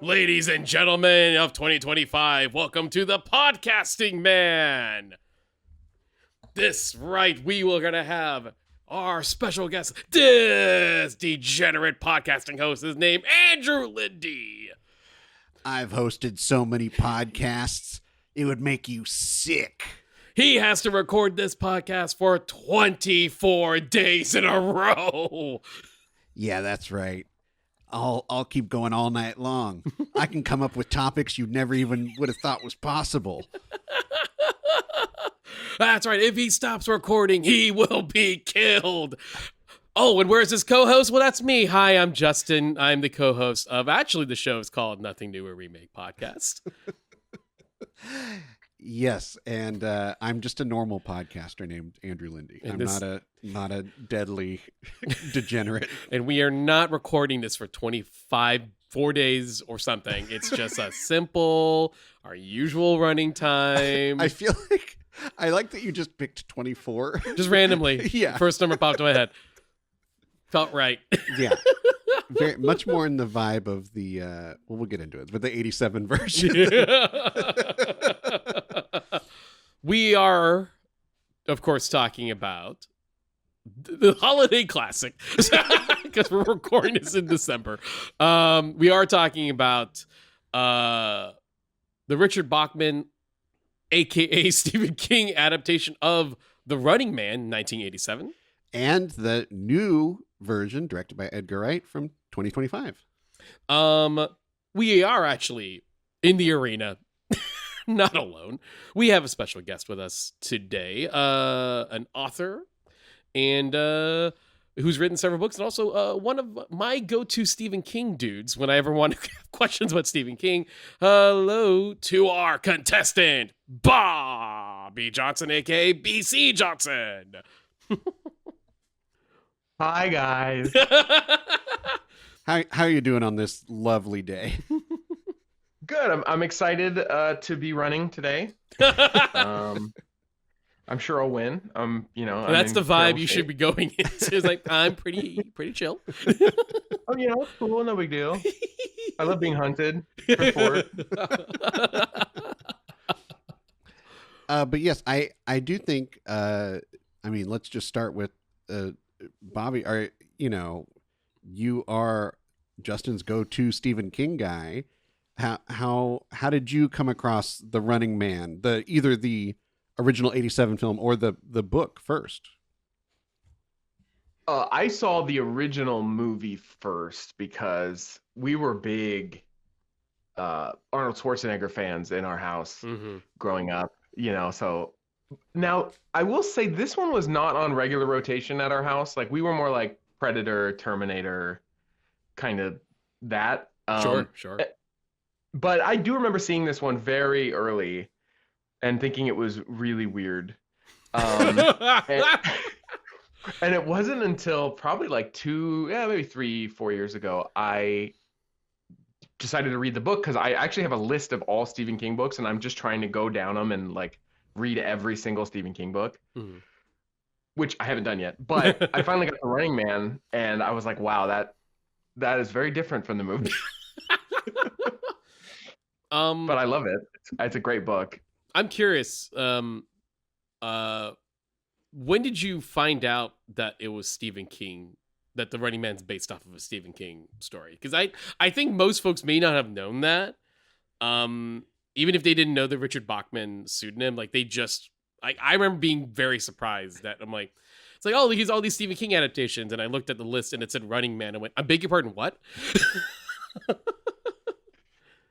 Ladies and gentlemen of 2025, welcome to the Podcasting Man. This we were going to have our special guest, this degenerate podcasting host, his name, Andrew Linde. I've hosted so many podcasts, it would make you sick. He has to record this podcast for 24 days in a row. Yeah, that's right. I'll keep going all night long. I can come up with topics you never even would have thought was possible. That's right. If he stops recording, he will be killed. Oh, and where's his co-host? Well, that's me. Hi, I'm Justin. I'm the co-host of, actually, the show is called Nothing New, a Remake podcast. Yes, and I'm just a normal podcaster named Andrew Linde. I'm not a deadly degenerate. And we are not recording this for 4 days or something. It's just a simple, our usual running time. I feel like I like that you just picked 24. Just randomly. Yeah. First number popped in my head. Felt right. Yeah. Very much more in the vibe of the we'll get into it, but the 87 version. We are, of course, talking about the holiday classic because we're recording this in December. We are talking about the Richard Bachman, aka Stephen King adaptation of The Running Man, 1987, and the new version directed by Edgar Wright from 2025. We are actually in the arena. Not alone. We have a special guest with us today, an author, and who's written several books, and also one of my go-to Stephen King dudes when I ever want to have questions about Stephen King. Hello to our contestant, Bobby Johnson, aka BC Johnson. Hi, guys. How are you doing on this lovely day? Good. I'm excited to be running today. I'm sure I'll win. That's the vibe you should be going into. It's like, I'm pretty chill. Oh, cool. No big deal. I love being hunted for sport. But yes, I do think. Let's just start with Bobby. You are Justin's go-to Stephen King guy. How did you come across The Running Man, either the original 87 film or the book first? I saw the original movie first because we were big Arnold Schwarzenegger fans in our house growing up, so now I will say this one was not on regular rotation at our house. Like, we were more like Predator, Terminator, kind of that. Sure. But I do remember seeing this one very early and thinking it was really weird. And it wasn't until probably like maybe 3-4 years ago, I decided to read the book, because I actually have a list of all Stephen King books, and I'm just trying to go down them and like read every single Stephen King book, which I haven't done yet. But I finally got The Running Man, and I was like, wow, that is very different from the movie. But I love it. It's a great book. I'm curious. When did you find out that it was Stephen King, that The Running Man's based off of a Stephen King story? Because I think most folks may not have known that. Even if they didn't know the Richard Bachman pseudonym, like I remember being very surprised that I'm like, it's like, oh, here's all these Stephen King adaptations, and I looked at the list and it said Running Man. I went, I beg your pardon, what?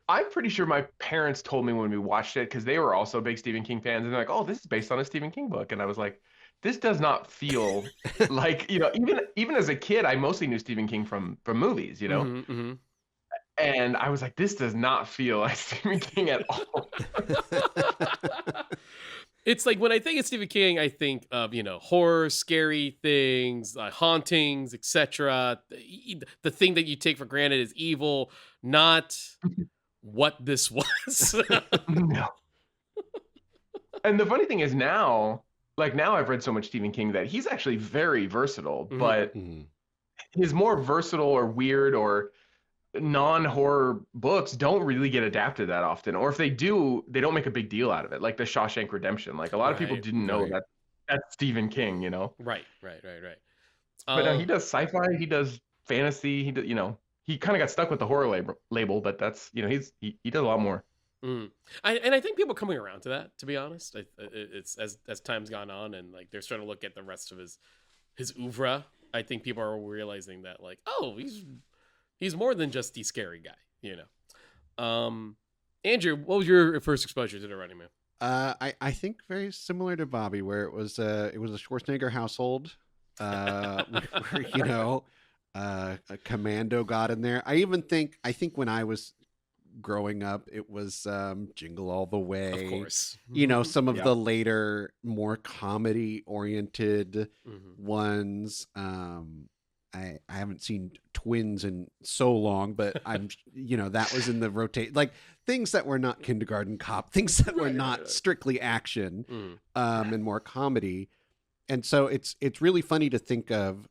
I'm pretty sure my parents told me when we watched it, because they were also big Stephen King fans, and they're like, oh, this is based on a Stephen King book. And I was like, this does not feel like, even as a kid, I mostly knew Stephen King from movies, And I was like, this does not feel like Stephen King at all. It's like, when I think of Stephen King, I think of, horror, scary things, hauntings, etc. The thing that you take for granted is evil, not what this was. No. And the funny thing is now I've read so much Stephen King that he's actually very versatile, but his more versatile or weird or non-horror books don't really get adapted that often, or if they do, they don't make a big deal out of it. Like the Shawshank Redemption, like a lot of people Right, didn't know right. that that's Stephen King, right. But no, he does sci-fi, he does fantasy, he kind of got stuck with the horror label, but that's he does a lot more. And I think people are coming around to that. To be honest, it's as time's gone on, and like they're starting to look at the rest of his oeuvre. I think people are realizing that, like, oh, he's more than just the scary guy, Andrew, what was your first exposure to the Running Man? I think very similar to Bobby, where it was a Schwarzenegger household, where a commando got in there. I think when I was growing up, it was Jingle All the Way. Of course. Some of the later, more comedy oriented ones. I haven't seen Twins in so long, but I'm that was in the rotate, like things that were not Kindergarten Cop, things that were not strictly action, and more comedy. And so it's really funny to think of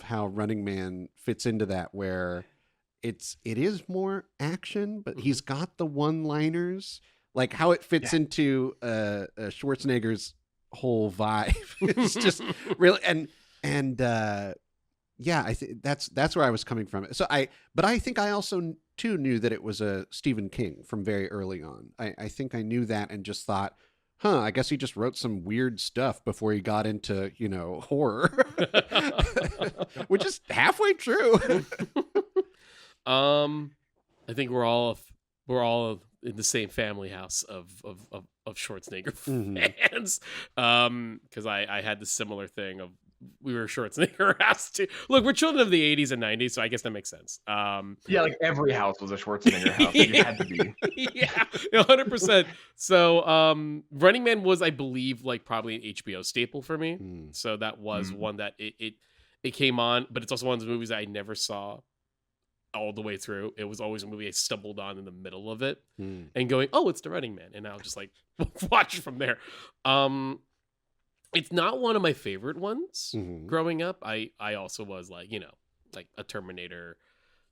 how Running Man fits into that, where it is more action, but he's got the one-liners, like how it fits into Schwarzenegger's whole vibe. It's just really and I think that's where I was coming from. But I think I also too knew that it was a Stephen King from very early on. I think I knew that and just thought, I guess he just wrote some weird stuff before he got into, horror, which is halfway true. I think we're all in the same family house of Schwarzenegger fans. Because I had the similar thing of, we were Schwarzenegger house too. Look, we're children of the 80s and 90s, so I guess that makes sense. Like every house was a Schwarzenegger house. You had to be. Yeah, 100%. So Running Man was, I believe, like probably an HBO staple for me. So that was one that it came on, but it's also one of those movies that I never saw all the way through. It was always a movie I stumbled on in the middle of it and going, oh, it's the Running Man, and I'll just like watch from there. It's not one of my favorite ones growing up. I also was like, like a Terminator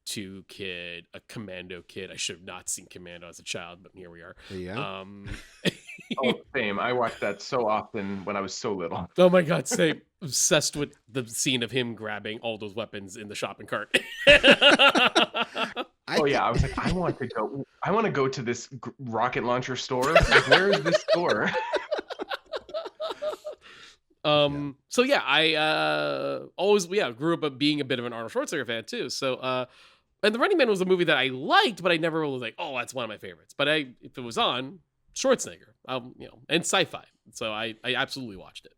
2 kid, a Commando kid. I should have not seen Commando as a child, but here we are. Yeah. Same. I watched that so often when I was so little. Oh my God, same. Obsessed with the scene of him grabbing all those weapons in the shopping cart. I was like, I want to go to this rocket launcher store. Like, where is this store? So yeah, I always grew up being a bit of an Arnold Schwarzenegger fan too. So and The Running Man was a movie that I liked, but I never was like, oh, that's one of my favorites. But if it was on, Schwarzenegger, and sci-fi. So I absolutely watched it.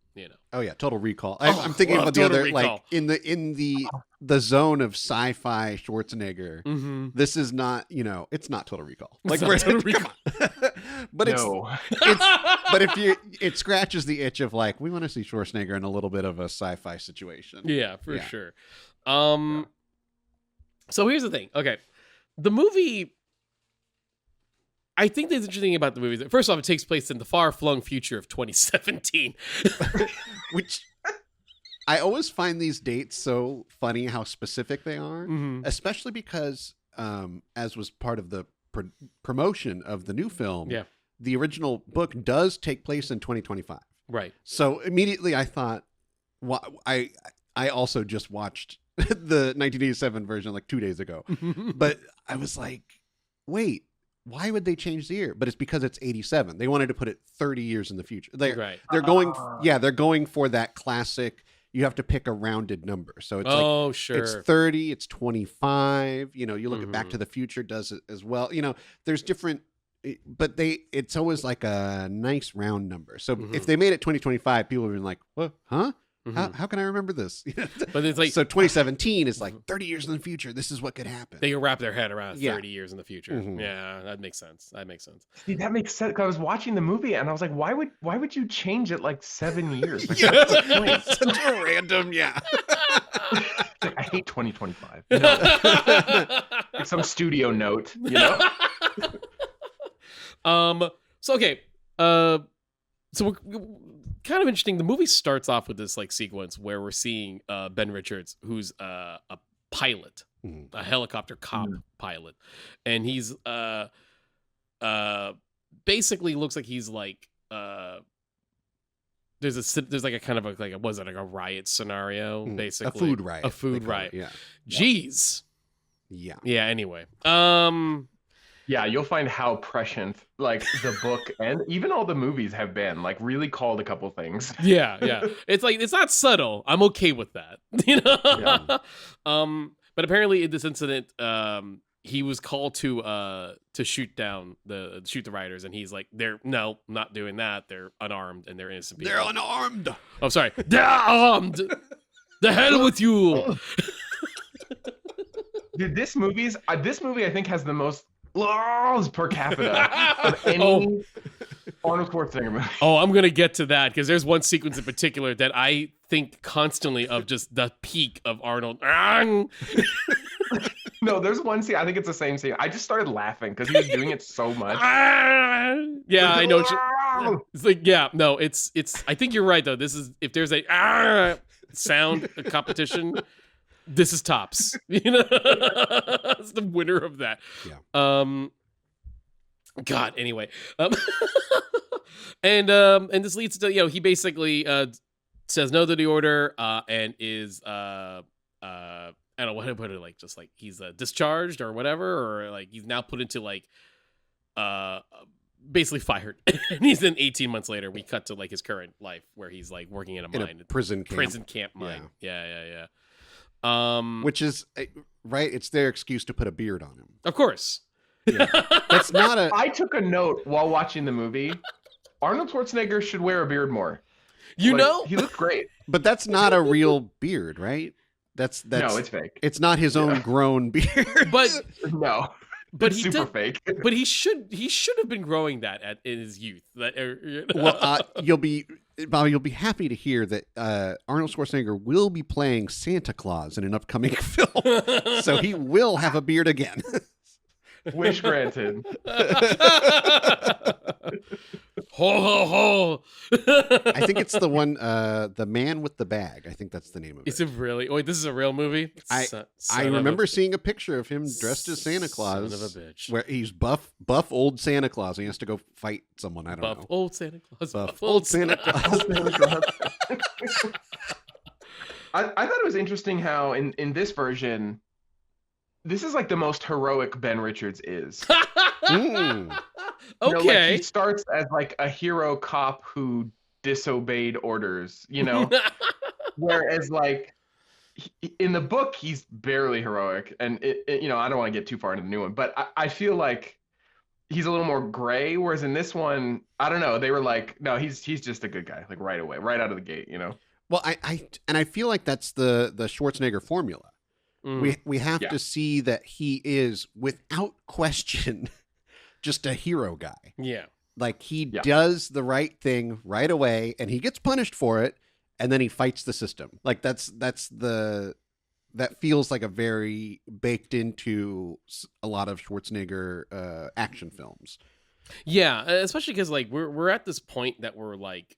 Oh yeah, Total Recall. I'm thinking about the other Recall. Like in the zone of sci-fi Schwarzenegger. This is not, it's not Total Recall. Like we're Total Recall. But but if it scratches the itch of like, we want to see Schwarzenegger in a little bit of a sci-fi situation. Yeah, for sure. So here's the thing. Okay, the movie. I think the interesting thing about the movie is that, first off, it takes place in the far-flung future of 2017. Which I always find these dates so funny how specific they are, especially because, as was part of the promotion of the new film, the original book does take place in 2025. Right. So immediately I thought, I also just watched the 1987 version like 2 days ago. But I was like, wait, why would they change the year? But it's because it's 87. They wanted to put it 30 years in the future. They're going for that classic. You have to pick a rounded number. So it's it's 30, it's 25. You look at Back to the Future does it as well. There's different, but it's always like a nice round number. So if they made it 2025, people would have been like, what? Huh? How can I remember this? But it's like, so 2017 is like 30 years in the future. This is what could happen. They can wrap their head around 30 years in the future. Yeah, that makes sense. See, that makes sense. 'Cause I was watching the movie and I was like, why would you change it like 7 years? Like, what's the point? Such a random, I hate 2025. Like some studio note, So okay. So we're kind of interesting. The movie starts off with this like sequence where we're seeing Ben Richards, who's a pilot, a helicopter cop pilot, and he's basically looks like he's like there's like a kind of like a was it like a riot scenario, basically a food riot, yeah. Jeez. Yeah. Anyway, yeah, you'll find how prescient like the book and even all the movies have been like really called a couple things. yeah. It's like it's not subtle. I'm okay with that, you know. Yeah. But apparently in this incident, he was called to shoot the riders, and he's like, I'm not doing that. They're unarmed and they're innocent people. They're unarmed. Oh, sorry, they're armed. The hell with you. Dude, this movie I think has the most laws per capita of any Arnold Schwarzenegger movie. Oh, I'm gonna get to that because there's one sequence in particular that I think constantly of, just the peak of Arnold. No, there's one scene. I think it's the same scene. I just started laughing because he was doing it so much. Yeah, I know. It's like, yeah, no, it's. I think you're right though. This is, if there's a sound a competition, this is tops. You know, it's the winner of that. Yeah. God. Anyway, and this leads to, he basically says no to the order and is I don't know what to put it, like just like he's discharged or whatever, or like he's now put into like basically fired. And he's then 18 months later we cut to like his current life where he's like working in a mine, prison camp mine. Yeah. Which is right, it's their excuse to put a beard on him, of course. Yeah. That's not a I took a note while watching the movie. Arnold Schwarzenegger should wear a beard more. He looked great. But that's not a real beard, right? That's no, it's fake. It's not his own grown beard. But no, but it's super fake. But he should have been growing that in his youth. Well, you'll be happy to hear that Arnold Schwarzenegger will be playing Santa Claus in an upcoming film, so he will have a beard again. Wish granted. Ho ho ho! I think it's the one, The Man with the Bag. I think that's the name of it. Is it really? Wait, this is a real movie? I remember seeing a picture of him dressed as Santa Claus. Son of a bitch. Where he's buff old Santa Claus. And he has to go fight someone. I don't know. Buff old Santa Claus. Buff old Santa Claus. I thought it was interesting how in this version, this is like the most heroic Ben Richards is. Okay. He starts as like a hero cop who disobeyed orders, whereas like in the book he's barely heroic, and I don't want to get too far into the new one, but I feel like he's a little more gray, whereas in this one, I don't know, they were like, no, he's just a good guy, like right away, right out of the gate, Well, I feel like that's the Schwarzenegger formula. We have to see that he is, without question, just a hero guy. Yeah. Like he does the right thing right away and he gets punished for it, and then he fights the system. Like that feels like a very baked into a lot of Schwarzenegger action films. Yeah, especially because like we're at this point that we're like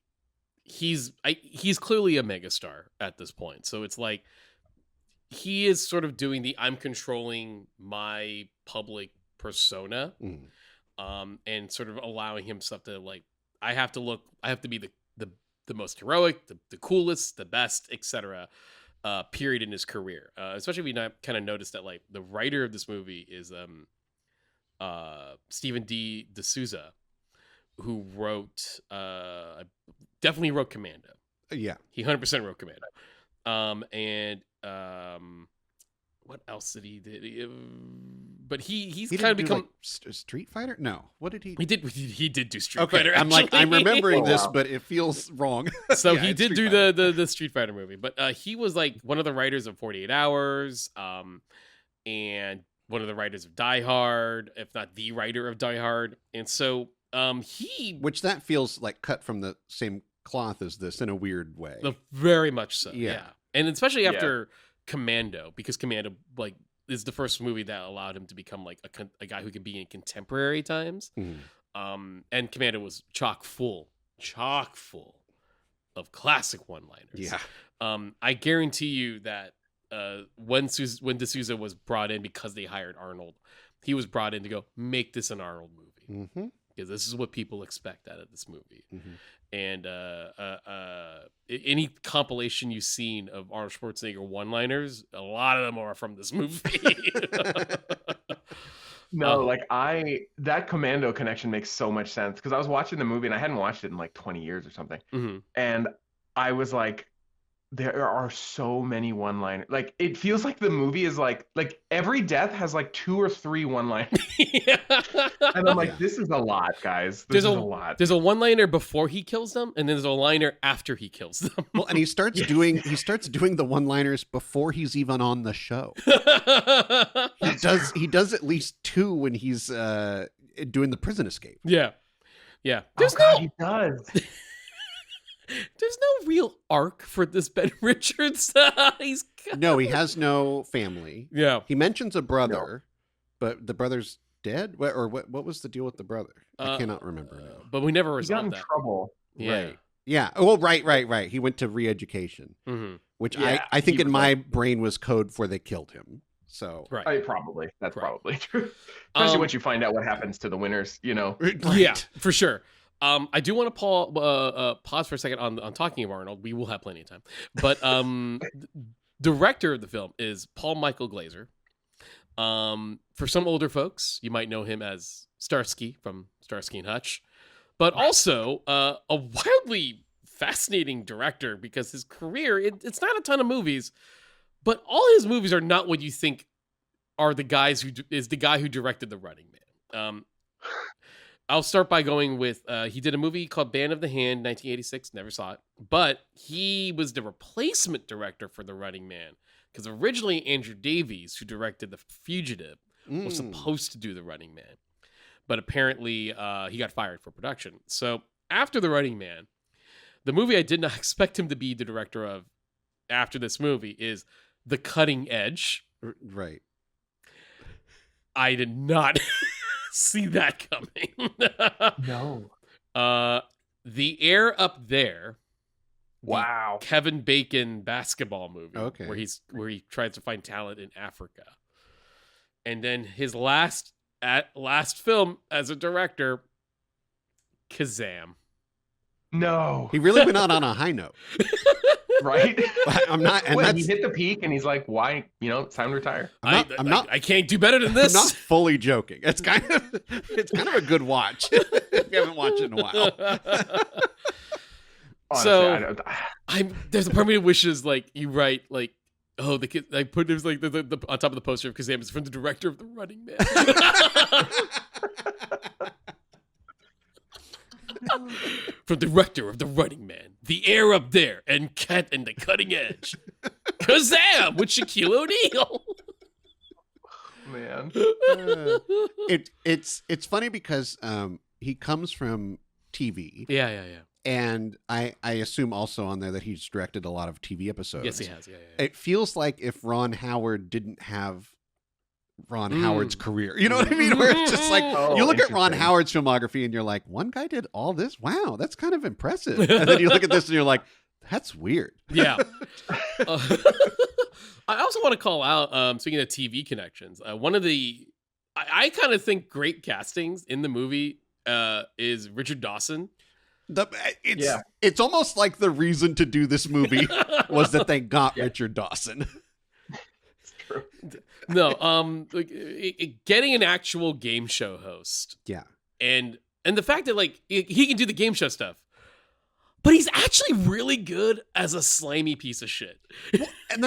he's clearly a megastar at this point. So it's like he is sort of doing the I'm controlling my public persona. And sort of allowing himself to like, I have to be the most heroic, the coolest, the best, etc. Period in his career. Especially if we kind of noticed that like the writer of this movie is Stephen D. D'Souza, who definitely wrote Commando. Yeah, he 100% wrote Commando. And what else did he do? But he's kind of become like Street Fighter. No, what did he? He did do Street Fighter. I'm like, I'm remembering this, but it feels wrong. So he did do the Street Fighter movie, but he was like one of the writers of 48 Hours, and one of the writers of Die Hard, if not the writer of Die Hard, and so which that feels like cut from the same cloth as this in a weird way. Very much so. Yeah. And especially after Commando, because Commando like is the first movie that allowed him to become like a guy who could be in contemporary times. And Commando was chock full of classic one-liners. Yeah. I guarantee you that when D'Souza was brought in because they hired Arnold, he was brought in to go make this an Arnold movie because this is what people expect out of this movie. And any compilation you've seen of Arnold Schwarzenegger one-liners, a lot of them are from this movie. No, like that Commando connection makes so much sense because I was watching the movie and I hadn't watched it in like 20 years or something. And I was like, there are so many one-liners. Like, it feels like the movie is like every death has like 2 or 3 one-liners. And I'm like, this is a lot, guys. This is a lot. There's a one-liner before he kills them, and then there's a liner after he kills them. Well, and he starts doing the one-liners before he's even on the show. He does at least 2 when he's doing the prison escape. Yeah. He does. There's no real arc for this Ben Richards. No, he has no family. Yeah. He mentions a brother, but the brother's dead? What was the deal with the brother? I cannot remember now. But we never He got resolved in that. trouble. Yeah. Right. Yeah. Well, right. He went to re-education, which I think in my brain was code for they killed him. So right. That's probably true. Especially once you find out what happens to the winners, Right. Yeah, for sure. I do want to pause for a second on talking of Arnold. We will have plenty of time. But director of the film is Paul Michael Glaser. For some older folks, you might know him as Starsky from Starsky and Hutch, but also a wildly fascinating director because his career, it's not a ton of movies, but all his movies are not what you think are the guy who directed The Running Man. I'll start by going with, he did a movie called Band of the Hand, 1986, never saw it, but he was the replacement director for The Running Man, because originally Andrew Davies, who directed The Fugitive, was supposed to do The Running Man, but apparently he got fired for production. So after The Running Man, the movie I did not expect him to be the director of after this movie is The Cutting Edge. Right. I did not see that coming. No. The Air Up There. Wow. Kevin Bacon basketball movie. Okay. Where he tries to find talent in Africa. And then his last film as a director, Kazam. No. He really went out on a high note. Right? I'm not, and When he hit the peak and he's like, why, it's time to retire. I can't do better than this. I'm not fully joking. It's kind of a good watch if you haven't watched it in a while. Honestly, there's a part of me that wishes you write the kid I put there's the on top of the poster of Kazam is from the director of The Running Man. From the director of The Running Man, The Air Up There, and The Cutting Edge. Kazam with Shaquille O'Neal. Man. It's funny because he comes from TV. Yeah. And I assume also on there that he's directed a lot of TV episodes. Yes, he has. Yeah. It feels like if Ron Howard didn't have Ron Howard's career. You know what I mean? Where it's just like, you look at Ron Howard's filmography and you're like, one guy did all this? Wow, that's kind of impressive. And then you look at this and you're like, that's weird. Yeah. I also want to call out, speaking of TV connections, one of the, I kind of think great castings in the movie is Richard Dawson. It's almost like the reason to do this movie was that they got Richard Dawson. It's true. No, getting an actual game show host. Yeah. And the fact that he can do the game show stuff, but he's actually really good as a slimy piece of shit. Well, and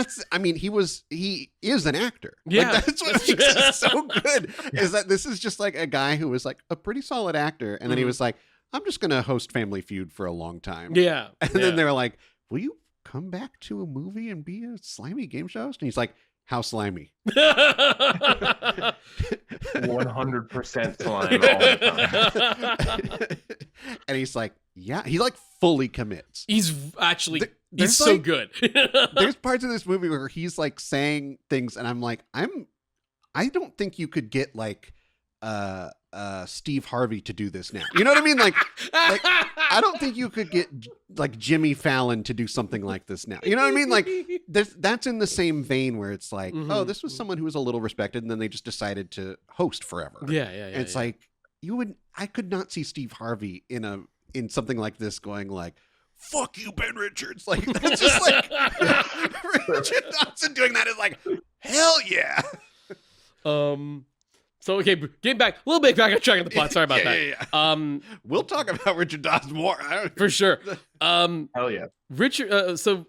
he is an actor. Yeah. That's what makes it so good. Is that this is just like a guy who was like a pretty solid actor. And then he was like, I'm just going to host Family Feud for a long time. Yeah. And then they were like, will you come back to a movie and be a slimy game show host? And he's like, how slimy? 100% slime all the time. And he's like, yeah, he fully commits. He's actually he's so good. There's parts of this movie where he's saying things and I'm like, I don't think you could get Steve Harvey to do this now. You know what I mean? Like I don't think you could get like Jimmy Fallon to do something like this now. You know what I mean? Like that's in the same vein where it's like, oh, this was someone who was a little respected, and then they just decided to host forever. Yeah. And it's like I could not see Steve Harvey in something like this going like, fuck you, Ben Richards. Like that's just like Richard Dawson doing that is like, hell yeah. So okay, getting back a little bit back on track of the plot. Sorry about that. Yeah. We'll talk about Richard Dawson more for sure. Hell yeah, Richard. So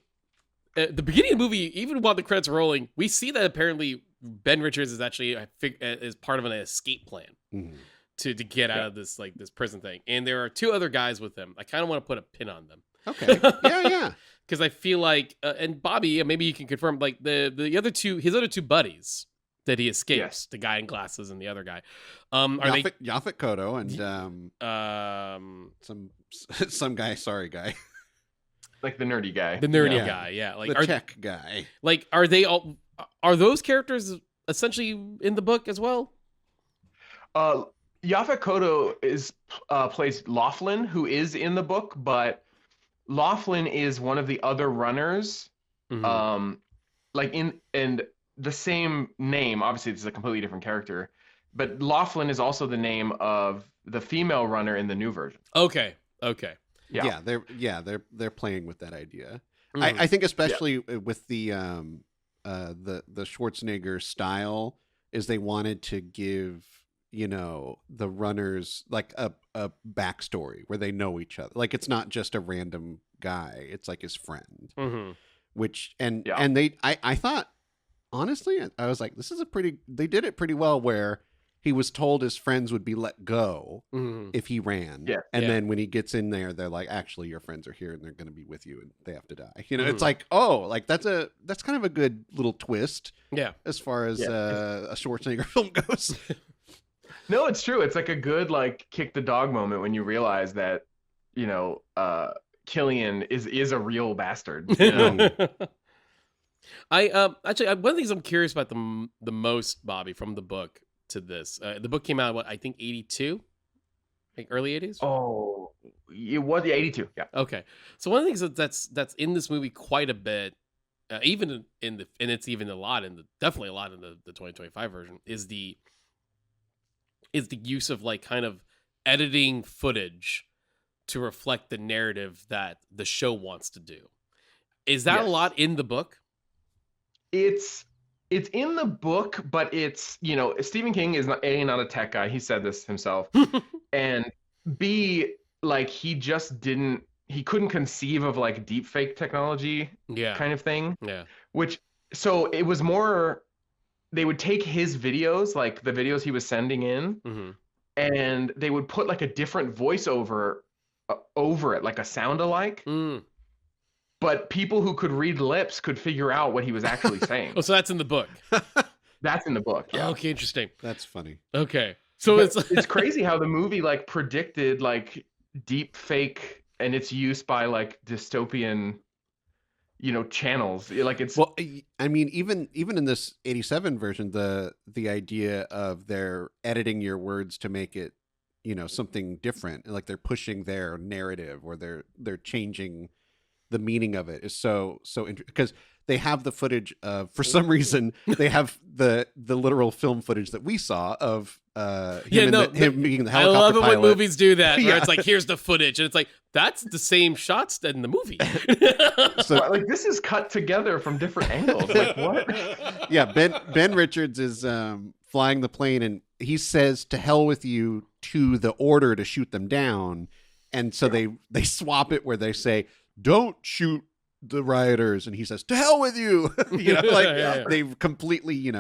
at the beginning of the movie, even while the credits are rolling, we see that apparently Ben Richards is actually is part of an escape plan to get out of this prison thing, and there are two other guys with him. I kind of want to put a pin on them. Okay. Yeah. Because I feel like, and Bobby, maybe you can confirm, like his other two buddies that he escapes, the guy in glasses and the other guy, Yaphet Kotto and some guy, sorry guy, like the nerdy guy, guy, yeah, like the tech guy. Like, are those characters essentially in the book as well? Yaphet Kotto plays Laughlin, who is in the book, but Laughlin is one of the other runners, like and the same name. Obviously, this is a completely different character, but Laughlin is also the name of the female runner in the new version. Okay. Yeah, they're playing with that idea. I think especially with the Schwarzenegger style is they wanted to give the runners like a backstory where they know each other. Like it's not just a random guy; it's like his friend. Which and I thought honestly, I was like, they did it pretty well where he was told his friends would be let go if he ran. Yeah. And then when he gets in there, they're like, actually, your friends are here and they're going to be with you and they have to die. It's like, oh, like that's kind of a good little twist. Yeah. As far as a Schwarzenegger film goes. No, it's true. It's like a good, like, kick the dog moment when you realize that, Killian is a real bastard. I actually one of the things I'm curious about the most, Bobby, from the book to this. The book came out I think 82, like early 80s. Oh, it was 82. Yeah. Okay, so one of the things that's in this movie quite a bit, even and it's even definitely a lot in the 2025 version is the use of like kind of editing footage to reflect the narrative that the show wants to do. Is that a lot in the book? It's in the book, but it's, Stephen King is not a tech guy. He said this himself. And B, like he couldn't conceive of like deep fake technology kind of thing. Yeah. So it was more, they would take his videos, like the videos he was sending in, and they would put like a different voiceover over it, like a sound alike. But people who could read lips could figure out what he was actually saying. Oh, so that's in the book. That's in the book. Yeah. Okay, interesting. That's funny. Okay. So it's crazy how the movie like predicted like deep fake and its use by like dystopian channels. Like it's well, I mean, even in this 87 version, the idea of they're editing your words to make it, something different, like they're pushing their narrative or they're changing the meaning of it is so because they have the footage of, for some reason, they have the literal film footage that we saw of him being the helicopter pilot. I love it when movies do that, where it's like, here's the footage, and it's like, that's the same shots in the movie. So like this is cut together from different angles. Like what? Yeah, Ben Richards is flying the plane, and he says, "To hell with you," to the order to shoot them down, and so they swap it where they say, "Don't shoot the rioters," and he says, "To hell with you." They've completely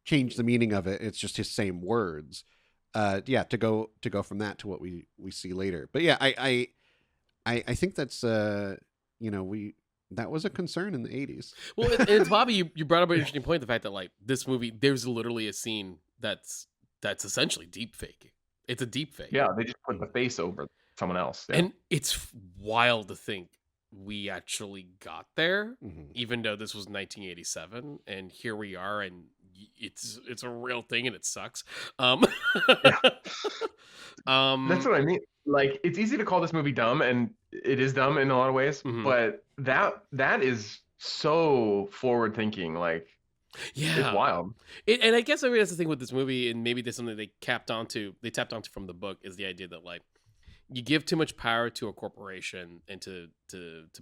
changed the meaning of it. It's just his same words. To go from that to what we see later. But yeah, I think that's that was a concern in the 80s. Well, it's Bobby, you brought up an interesting point, the fact that like this movie, there's literally a scene that's essentially deep fake. It's a deep fake. Yeah, they just put the face over someone else. Yeah. And it's wild to think we actually got there, even though this was 1987, and here we are, and it's a real thing and it sucks. Yeah. That's That's what I mean. Like, it's easy to call this movie dumb, and it is dumb in a lot of ways. Mhm. But that is so forward thinking. Like, it's wild. And I guess maybe that's the thing with this movie, and maybe there's something they tapped onto from the book, is the idea that like you give too much power to a corporation and to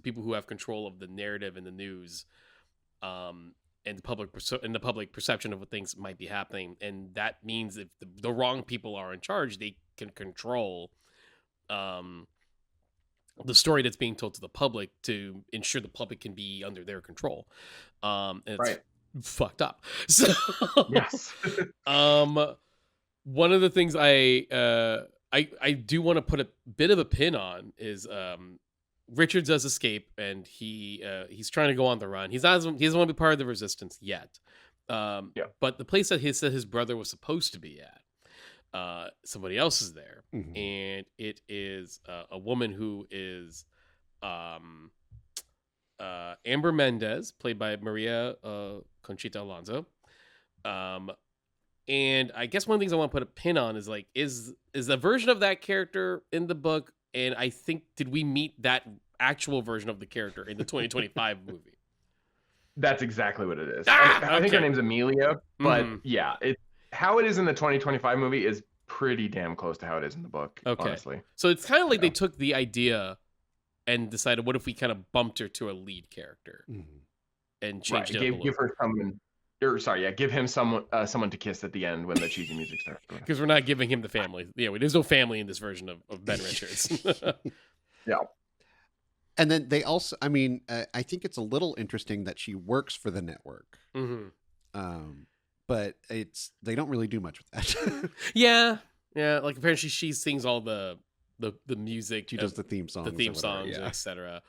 people who have control of the narrative and the news, and the public perception of what things might be happening, and that means if the wrong people are in charge, they can control the story that's being told to the public to ensure the public can be under their control. And it's Right. fucked up. So Yes. one of the things I do want to put a bit of a pin on is Richard does escape, and he's trying to go on the run. He doesn't want to be part of the resistance yet. But the place that his brother was supposed to be at, somebody else is there, Mhm. and it is a woman who is Amber Mendez, played by Maria Conchita Alonso. And I guess one of the things I want to put a pin on is like, is a version of that character in the book, and I think, did we meet that actual version of the character in the 2025 movie? That's exactly what it is. Ah, I think her okay. name's Amelia, but Mhm. yeah, how it is in the 2025 movie is pretty damn close to how it is in the book. Okay. Honestly. So it's kind of like Yeah. they took the idea and decided, what if we kind of bumped her to a lead character Mhm. and changed it up a Give little her someone. Or sorry, yeah, give him someone to kiss at the end when the cheesy music starts. because we're not giving him the family. Yeah, there's no family in this version of Ben Richards. Yeah. And then they also, I mean, I think it's a little interesting that she works for the network, hmm but they don't really do much with that. Yeah. Like apparently she sings all the music. She does the theme songs, etc.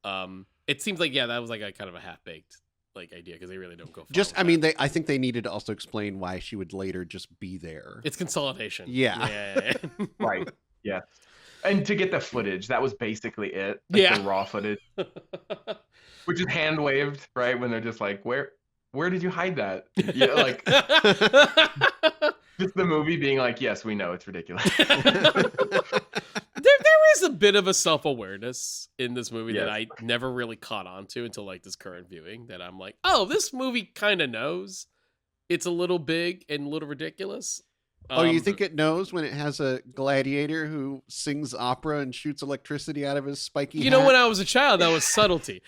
Yeah. It seems like that was like a kind of a half baked like idea, because they really don't go. Just, I mean, I think they needed to also explain why she would later just be there. It's consolidation. Yeah. Right. Yeah. And to get the footage, that was basically it. Yeah. The raw footage, which is hand waved, right? When they're just like, where did you hide that? Yeah, like just the movie being like, yes, we know it's ridiculous. There is a bit of a self-awareness in this movie that Yes. I never really caught on to until like this current viewing, that I'm like, oh, this movie kind of knows it's a little big and a little ridiculous. Oh, you think it knows when it has a gladiator who sings opera and shoots electricity out of his spiky You know, hat? when I was a child, that was subtlety.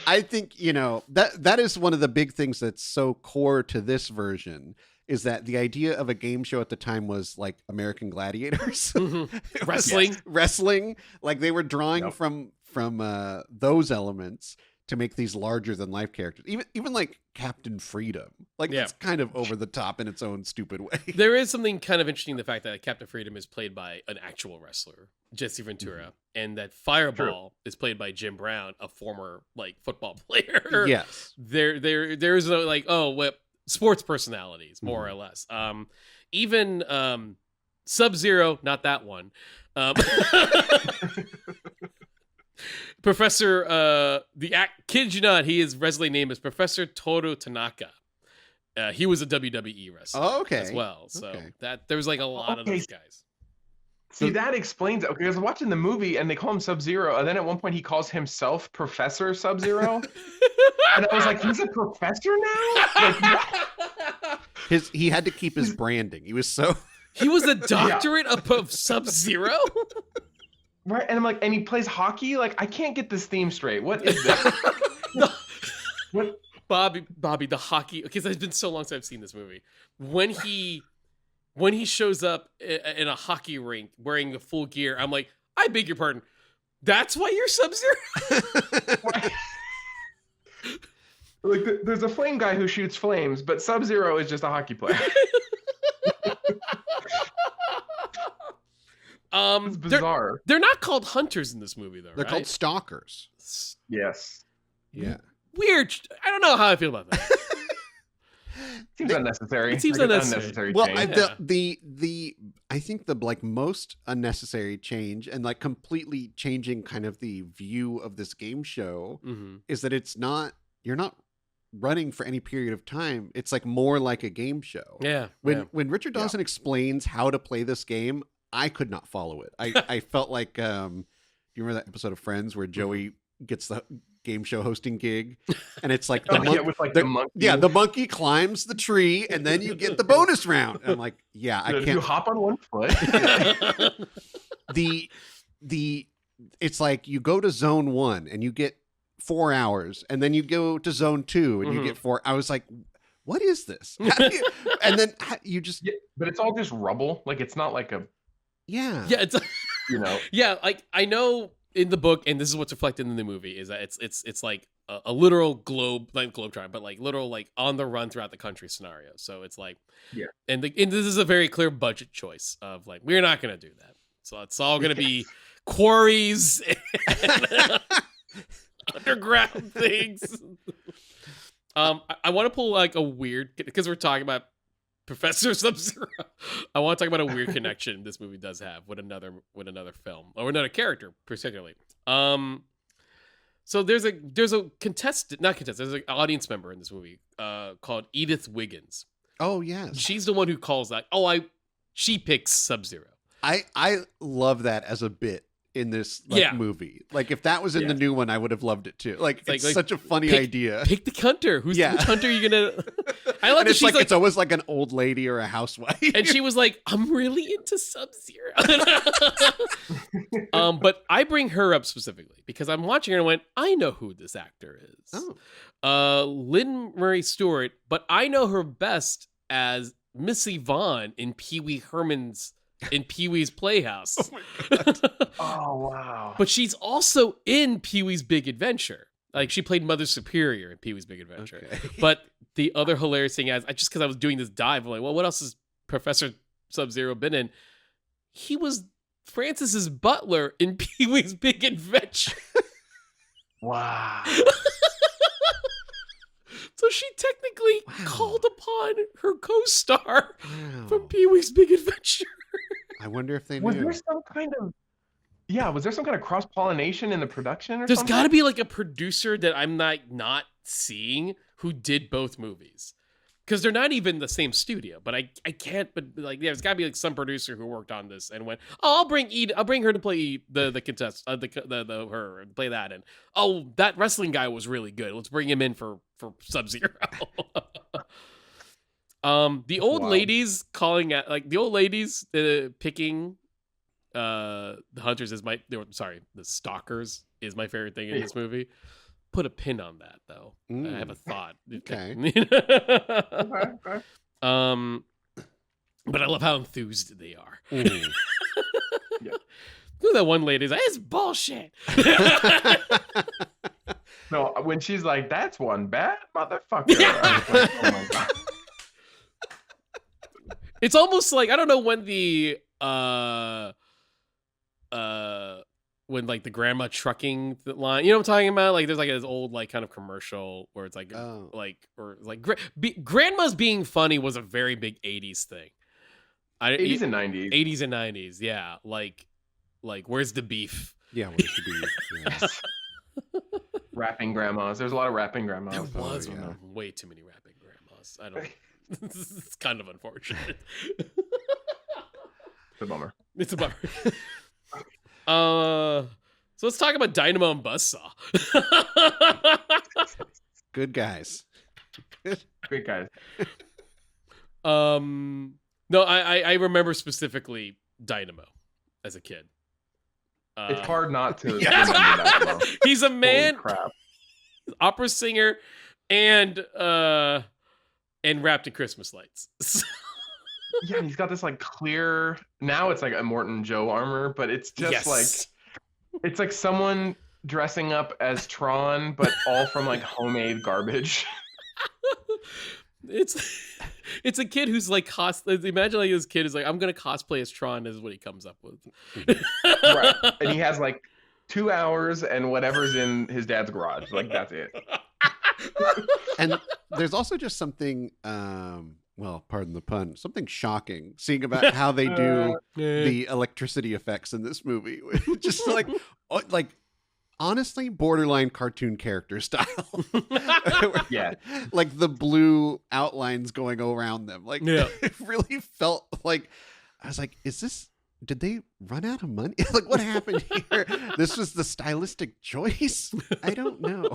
I think, that is one of the big things that's so core to this version, is that the idea of a game show at the time was like American Gladiators. Mhm. Wrestling. Yes. Wrestling. Like they were drawing Yep. from those elements to make these larger than life characters. Even like Captain Freedom. Like Yeah. it's kind of over the top in its own stupid way. There is something kind of interesting in the fact that Captain Freedom is played by an actual wrestler, Jesse Ventura, and that Fireball is played by Jim Brown, a former like football player. Yes. There's no like, what sports personalities, more or less. Even Sub-Zero, not that one. Professor, kid you not, his wrestling name is Professor Toru Tanaka. He was a WWE wrestler Okay. as well. So Okay. that there was like a lot of Okay. those guys. See, that explains it. Okay, I was watching the movie and they call him Sub-Zero, and then at one point he calls himself Professor Sub-Zero. And I was like, he's a professor now? Like, what? He had to keep his branding. He was so He was a doctorate of Sub-Zero? Right, and I'm like, and he plays hockey? Like, I can't get this theme straight. What is this? What? Bobby, the hockey, because it's been so long since I've seen this movie. When he shows up in a hockey rink wearing the full gear, I'm like, I beg your pardon. That's why you're Sub-Zero? Like, there's a flame guy who shoots flames, but Sub-Zero is just a hockey player. It's bizarre. They're not called hunters in this movie, though. They're called stalkers. Yes. Yeah. Weird. I don't know how I feel about that. Seems unnecessary. It seems Like, an unnecessary. Well, change. I think the like most unnecessary change and like completely changing kind of the view of this game show Mm-hmm. is that you're not running for any period of time, it's like more like a game show. Yeah. When Richard Dawson explains how to play this game, I could not follow it. I felt like you remember that episode of Friends where Joey gets the game show hosting gig, and it's like the monkey. Yeah, the monkey climbs the tree, and then you get the bonus round. And I'm like, I can't. You hop on one foot. It's like you go to zone 1 and you get 4 hours, and then you go to zone 2 and you get 4. I was like, what is this? And then you just but it's all just rubble. Like it's not like a it's like I know in the book, and this is what's reflected in the movie, is that it's like a literal globetrotting, but like literal like on the run throughout the country scenario. So it's like and this is a very clear budget choice of like, we're not gonna do that. So it's all gonna be quarries and underground things. I want to pull like a weird, because we're talking about Professor Sub-Zero. I want to talk about a weird connection this movie does have with another film or another character particularly. So there's a contestant, not contestant, there's an audience member in this movie called Edith Wiggins. Oh yes, she's the one who calls that. She picks Sub-Zero. I love that as a bit in this movie. Like if that was in the new one, I would have loved it too. Like it's such a funny idea. Pick the hunter. Which hunter are you gonna? I love that she's it's always like an old lady or a housewife. And she was like, I'm really into Sub-Zero. But I bring her up specifically because I'm watching her and went, I know who this actor is. Lynn Murray Stewart, but I know her best as Missy Vaughn in Pee-wee Pee-wee's Playhouse. Oh my God. Oh wow. But she's also in Pee-wee's Big Adventure. Like she played Mother Superior in Pee-wee's Big Adventure. Okay. But the other hilarious thing is, just because I was doing this dive, I'm like, well, what else has Professor Sub-Zero been in? He was Francis's butler in Pee-wee's Big Adventure. Wow. So she technically called upon her co-star from Pee-wee's Big Adventure. I wonder if they knew. Was there some kind of cross-pollination in the production or There's something? got to be like a producer that I'm not seeing who did both movies. Because they're not even the same studio, but I can't. But like, there's got to be like some producer who worked on this and went, I'll bring her to play the contest, her and play that, and that wrestling guy was really good. Let's bring him in for Sub-Zero. The old ladies calling at like the old ladies picking the hunters the stalkers is my favorite thing in this movie. Put a pin on that though. I have a thought. Okay. Okay. But I love how enthused they are. Yeah. Look at that one lady's like, it's bullshit. No, when she's like, that's one bad motherfucker. I was like, oh my God. It's almost like, I don't know when when like the grandma trucking line, you know what I'm talking about? Like there's like this old like kind of commercial where it's like grandma's being funny was a very big 80s thing. 80s and 90s. 80s and 90s, yeah. Like where's the beef? Yeah, where's the beef? Yeah. Rapping grandmas. There's a lot of rapping grandmas. There was way too many rapping grandmas. I don't. It's kind of unfortunate. It's a bummer. It's a bummer. So let's talk about Dynamo and Buzzsaw. Good guys. Great guys. No, I remember specifically Dynamo as a kid. It's hard not to remember that, though. He's a man, Holy crap. opera singer, and wrapped in Christmas lights. Yeah, he's got this like clear. Now it's like a Morton Joe armor, but it's just like it's like someone dressing up as Tron, but all from like homemade garbage. It's a kid who's like imagine like this kid is like, I'm gonna cosplay as Tron. This is what he comes up with. Right, and he has like 2 hours and whatever's in his dad's garage. Like that's it. And there's also just something, well, pardon the pun, something shocking seeing about how they do the electricity effects in this movie. Just like honestly borderline cartoon character style. Yeah. Like the blue outlines going around them. Like it really felt like I was like, did they run out of money? Like what happened here? This was the stylistic choice? I don't know.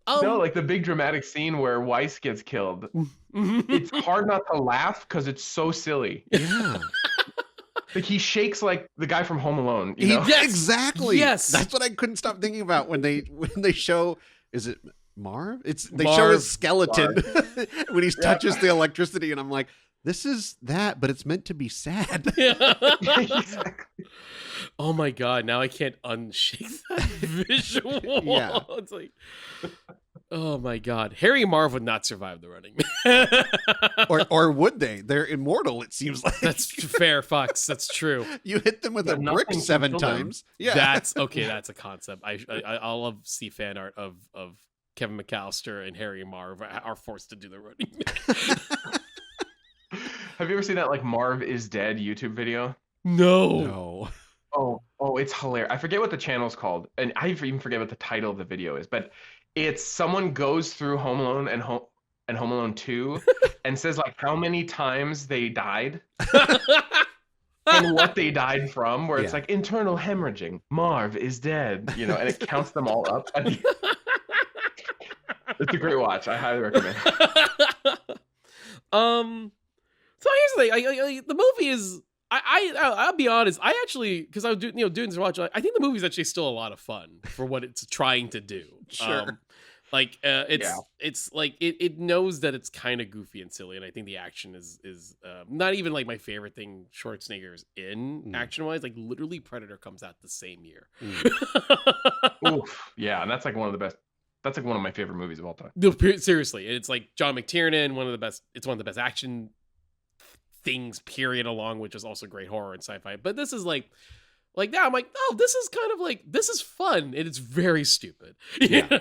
No, like the big dramatic scene where Weiss gets killed. It's hard not to laugh because it's so silly. Yeah. Like he shakes like the guy from Home Alone. You know? Yeah, exactly. Yes. That's what I couldn't stop thinking about when they show. Is it Marv? They show Marv. his skeleton when he touches the electricity, and I'm like, this is that, but it's meant to be sad. Exactly. Oh my god! Now I can't unshake that visual. Yeah. It's like, oh my god, Harry and Marv would not survive the Running Man. or would they? They're immortal. It seems like That's fair, Fox. That's true. you hit them with Yeah, a nothing brick can 7 kill them. times. Yeah, That's okay. That's a concept. I'll love to see fan art of Kevin McAllister and Harry and Marv are forced to do the Running Man. Have you ever seen that like Marv is Dead YouTube video? no. Oh, it's hilarious. I forget what the channel's called, and I even forget what the title of the video is. But it's someone goes through Home Alone and Home Alone 2 and says like how many times they died and what they died from. Where it's like internal hemorrhaging. Marv is dead, you know, and it counts them all up. It's a great watch. I highly recommend. So here's the thing. The movie is. I'll be honest. I actually, because I was doing this watch. I think the movie's actually still a lot of fun for what it's trying to do. Sure. It's like it knows that it's kind of goofy and silly, and I think the action is not even like my favorite thing Schwarzenegger's in action wise. Like literally, Predator comes out the same year. Oof, yeah, and that's like one of the best. That's like one of my favorite movies of all time. No, seriously, it's like John McTiernan, one of the best. It's one of the best action things, period, along with just also great horror and sci-fi. But this is like now I'm like, oh, this is kind of like, this is fun, and it's very stupid. Yeah.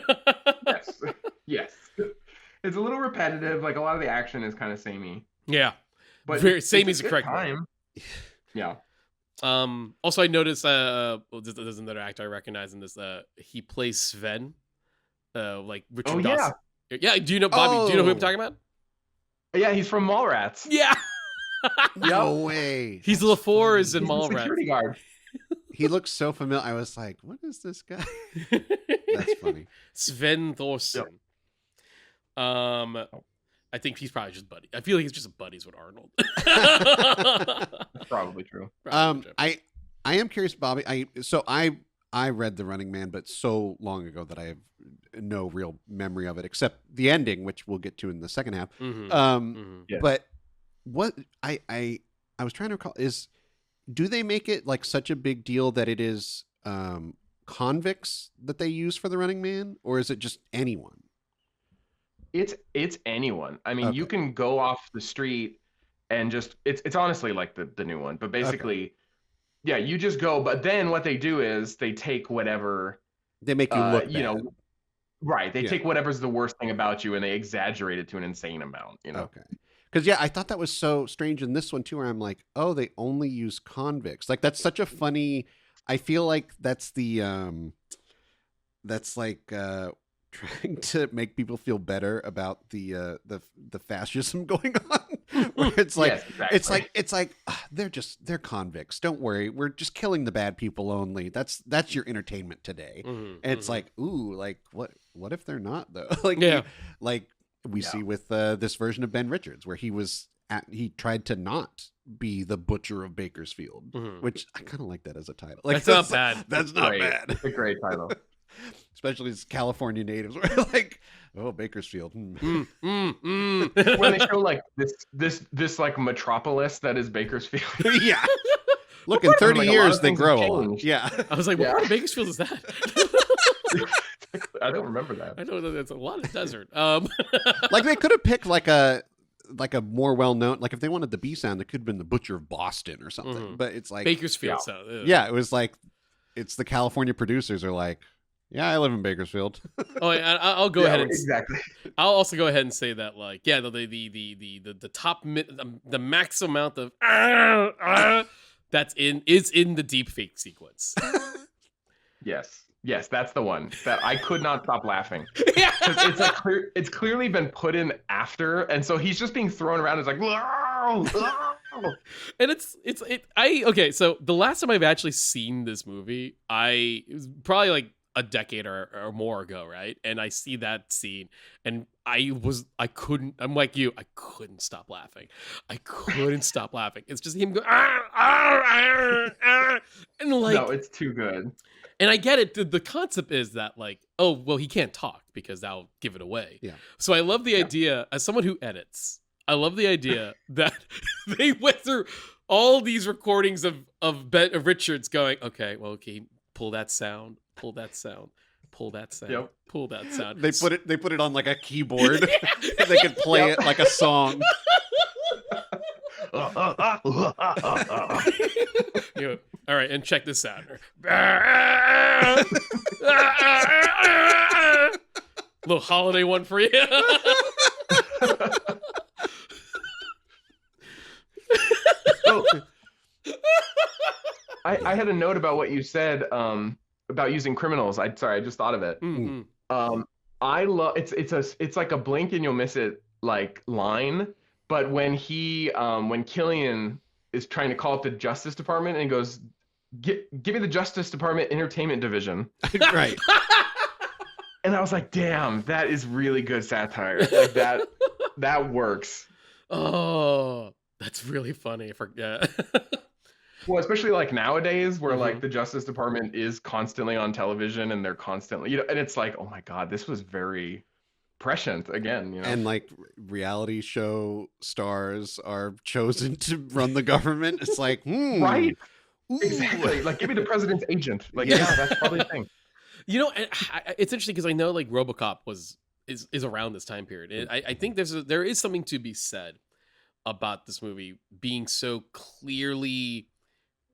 Yes. It's a little repetitive. Like a lot of the action is kind of samey. Yeah, But very it's samey a is the good correct time. word. Yeah. Also, I noticed. There's another actor I recognize in this. He plays Sven. Like Richard Oh, Dawson. Yeah. Do you know Bobby? Do you know who I'm talking about? Yeah, he's from Mallrats. Yeah. No way. He's LaFours He's in the Mallrats. security guard. He looks so familiar. I was like, what is this guy? That's funny. Sven Thorsen. I think he's probably just buddy. I feel like he's just buddies with Arnold. That's probably true. I am curious, Bobby. I read The Running Man, but so long ago that I have no real memory of it, except the ending, which we'll get to in the second half. Yes. But what I was trying to recall is, do they make it like such a big deal that it is convicts that they use for The Running Man, or is it just anyone? It's anyone. I mean, you can go off the street and just it's honestly like the new one, but basically, yeah, you just go. But then what they do is they take whatever They make you look bad. Right. They take whatever's the worst thing about you and they exaggerate it to an insane amount. Okay. Because I thought that was so strange in this one too, where I'm like, oh, they only use convicts. Like that's such a funny. I feel like that's the that's like trying to make people feel better about the fascism going on. Where it's like it's like they're convicts. Don't worry, we're just killing the bad people only. That's your entertainment today. And it's like, ooh, like what if they're not though? Like we see with this version of Ben Richards, where he tried to not be the butcher of Bakersfield, which I kind of like that as a title. Like that's not bad. That's not bad. It's a great title. Especially as California natives, where like, oh, Bakersfield. When they show like this like metropolis that is Bakersfield. Yeah. Look, in 30 years they grow a lot. Yeah. I was like, what part of Bakersfield is that? I don't remember that. I know that's a lot of desert. Like they could have picked like a more well-known, like if they wanted the B sound, it could have been the Butcher of Boston or something. But it's like Bakersfield. Yeah, it was like it's the California producers are like, yeah, I live in Bakersfield. Oh, I'll go ahead and exactly. I'll also go ahead and say that, like, yeah, the top the max amount of that's is in the deep fake sequence. Yes. Yes, that's the one that I could not stop laughing. Yeah. 'Cause it's like it's clearly been put in after, and so he's just being thrown around. It's like, "Whoa, whoa." And okay, so the last time I've actually seen this movie, it was probably like a decade or more ago, right? And I see that scene and I'm like you, I couldn't stop laughing. I couldn't stop laughing. It's just him going, and like, No, it's too good. and I get it. The concept is that like, oh, well, he can't talk because that'll give it away. Yeah. So I love the idea, as someone who edits, I love the idea that they went through all these recordings of Richards going, okay, well, okay, pull that sound, pull that sound, pull that sound, Yep. pull that sound. They put it on like a keyboard. They could play it like a song. You know, all right, and check this out. Little holiday one for you. So, I had a note about what you said about using criminals. I just thought of it. Mm-hmm. I love it's like a blink and you'll miss it like line. But when when Killian is trying to call up the Justice Department and he goes, give me the Justice Department Entertainment Division. Right. And I was like, damn, that is really good satire. Like that works. Oh, that's really funny. I forget. Well, especially like nowadays where Mhm. like the Justice Department is constantly on television and they're constantly, and it's like, oh my God, this was very prescient again, And like reality show stars are chosen to run the government. It's like, Right. ooh. Exactly. Like, give me the president's agent. Like, Yeah. yeah, that's probably the thing. You know, it's interesting because I know like RoboCop is around this time period. And I think there is something to be said about this movie being so clearly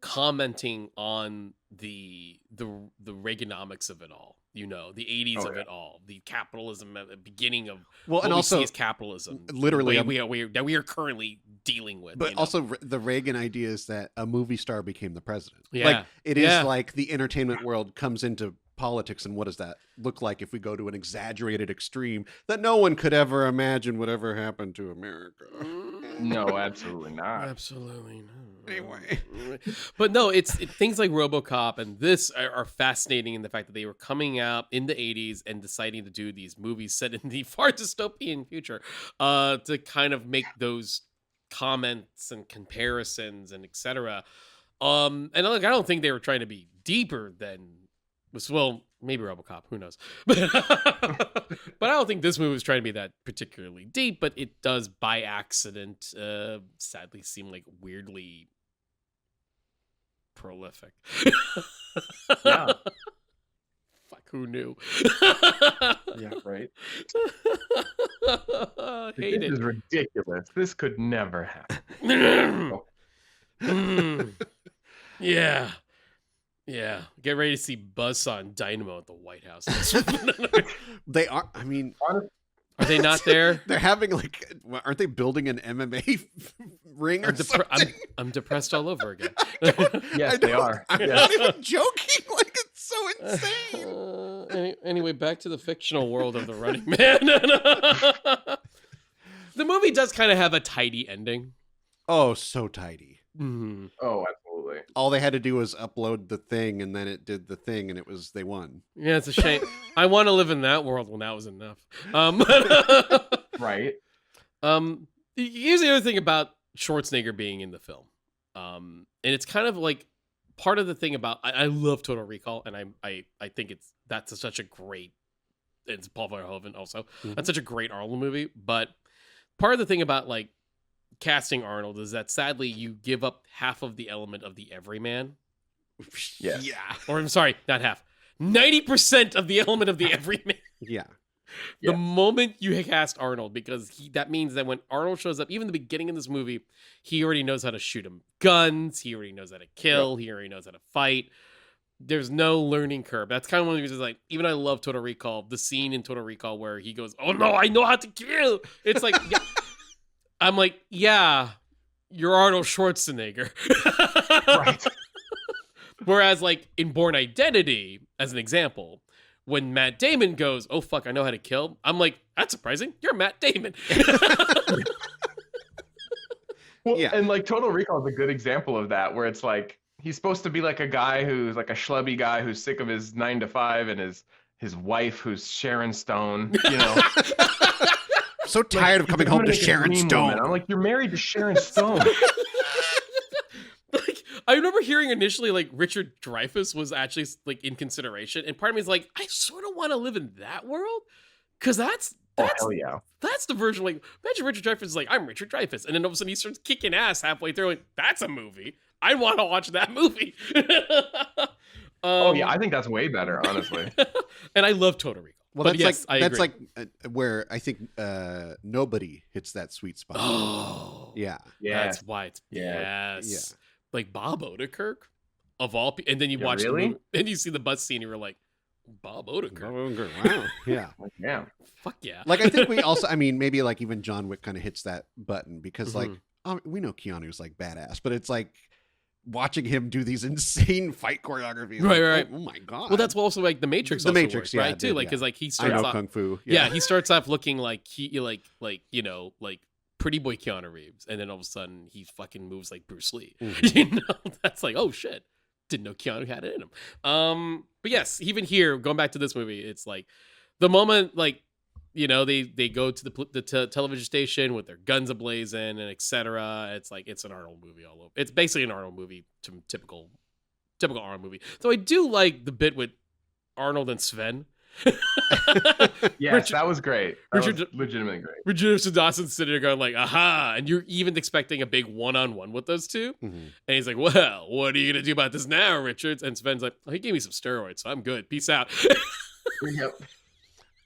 commenting on the Reaganomics of it all. You know, the 80s Oh, of yeah. it all, the capitalism at the beginning of Well, what and we also see as capitalism, literally- that we are currently dealing with. But you know? also the Reagan idea is that a movie star became the president. Yeah. Like it is Yeah. like the entertainment world comes into politics, and what does that look like if we go to an exaggerated extreme that no one could ever imagine would ever happen to America? No, absolutely not. Absolutely not. Anyway. But no, things like RoboCop and this are fascinating in the fact that they were coming out in the 80s and deciding to do these movies set in the far dystopian future to kind of make those comments and comparisons and etc. And look, I don't think they were trying to be deeper than well, maybe RoboCop, who knows? But I don't think this movie was trying to be that particularly deep, but it does by accident sadly seem like weirdly prolific. Yeah. Fuck, who knew? Yeah, right. Hate This it. is ridiculous. This could never happen. Yeah. Yeah. Get ready to see Buzzsaw and Dynamo at the White House. They are. I mean, Are they not there? they're having like, aren't they building an MMA ring or something? I'm depressed all over again. Yes, they are. I'm Yes. not even joking. Like it's so insane. Anyway, back to the fictional world of the Running Man. The movie does kind of have a tidy ending. Oh, so tidy. Mhm. Oh, absolutely. All they had to do was upload the thing, and then it did the thing, and they won. Yeah, it's a shame. I want to live in that world. Well, that was enough. Right. Here's the other thing about Schwarzenegger being in the film. And it's kind of like part of the thing about I love Total Recall, and I think that's such a great. It's Paul Verhoeven also. Mhm. That's such a great Arnold movie. But part of the thing about like casting Arnold is that sadly you give up half of the element of the everyman. Yes. Yeah. Or I'm sorry, not half. 90% of the element of the everyman. Yeah. The Yeah. moment you cast Arnold, because that means that when Arnold shows up, even the beginning of this movie, he already knows how to shoot him guns. He already knows how to kill. He already knows how to fight. There's no learning curve. That's kind of one of the reasons, like, even I love Total Recall, the scene in Total Recall where he goes, "Oh no, I know how to kill." It's like, yeah. I'm like, yeah, you're Arnold Schwarzenegger. Right. Whereas, like, in Born Identity, as an example, when Matt Damon goes, "Oh fuck, I know how to kill," I'm like, "That's surprising. You're Matt Damon." Well, Yeah. and like Total Recall is a good example of that, where it's like he's supposed to be like a guy who's like a schlubby guy who's sick of his 9 to 5 and his wife who's Sharon Stone, you know. So tired of coming home to Sharon Stone. I'm like, you're married to Sharon Stone. Like, I remember hearing initially, like, Richard Dreyfuss was actually, like, in consideration, and part of me is like, I sort of want to live in that world, because that's Hell yeah. that's the version. Like, imagine Richard Dreyfuss is like, I'm Richard Dreyfuss, and then all of a sudden he starts kicking ass halfway through, and that's a movie. I want to watch that movie. Oh yeah, I think that's way better, honestly. And I love Total Recall. Well, But that's yes, I that's agree. like where I think nobody hits that sweet spot. Oh, Yeah. Yeah. that's why it's Yeah. yes, like Bob Odenkirk of all, and then you Yeah, watch the really? movie, and you see the bus scene, and you're like, Bob Odenkirk, Wow. Yeah. Like, yeah. fuck yeah. Like I think we also, I mean, maybe like even John Wick kind of hits that button because like Mhm. we know Keanu's like badass, but it's like watching him do these insane fight choreographies. Right, like, right. Oh my god. Well, that's also like the Matrix. The Also Matrix, works, yeah, right? it Too, did, like yeah. because like he I starts know off, kung fu. yeah, he starts off looking like like you know, like pretty boy Keanu Reeves, and then all of a sudden he fucking moves like Bruce Lee. Mhm. You know, that's like, oh shit, didn't know Keanu had it in him. But yes, even here, going back to this movie, it's like the moment, like, you know, they go to the television station with their guns ablazing and etc. It's like it's an Arnold movie all over. It's basically an Arnold movie, typical Arnold movie. So I do like the bit with Arnold and Sven. Yes, that was great. That Richard- was legitimately great. Richard Dawson's sitting there going like, aha, and you're even expecting a big one-on-one with those two. Mhm. And he's like, well, what are you going to do about this now, Richards? And Sven's like, oh, he gave me some steroids, so I'm good. Peace out. Yep.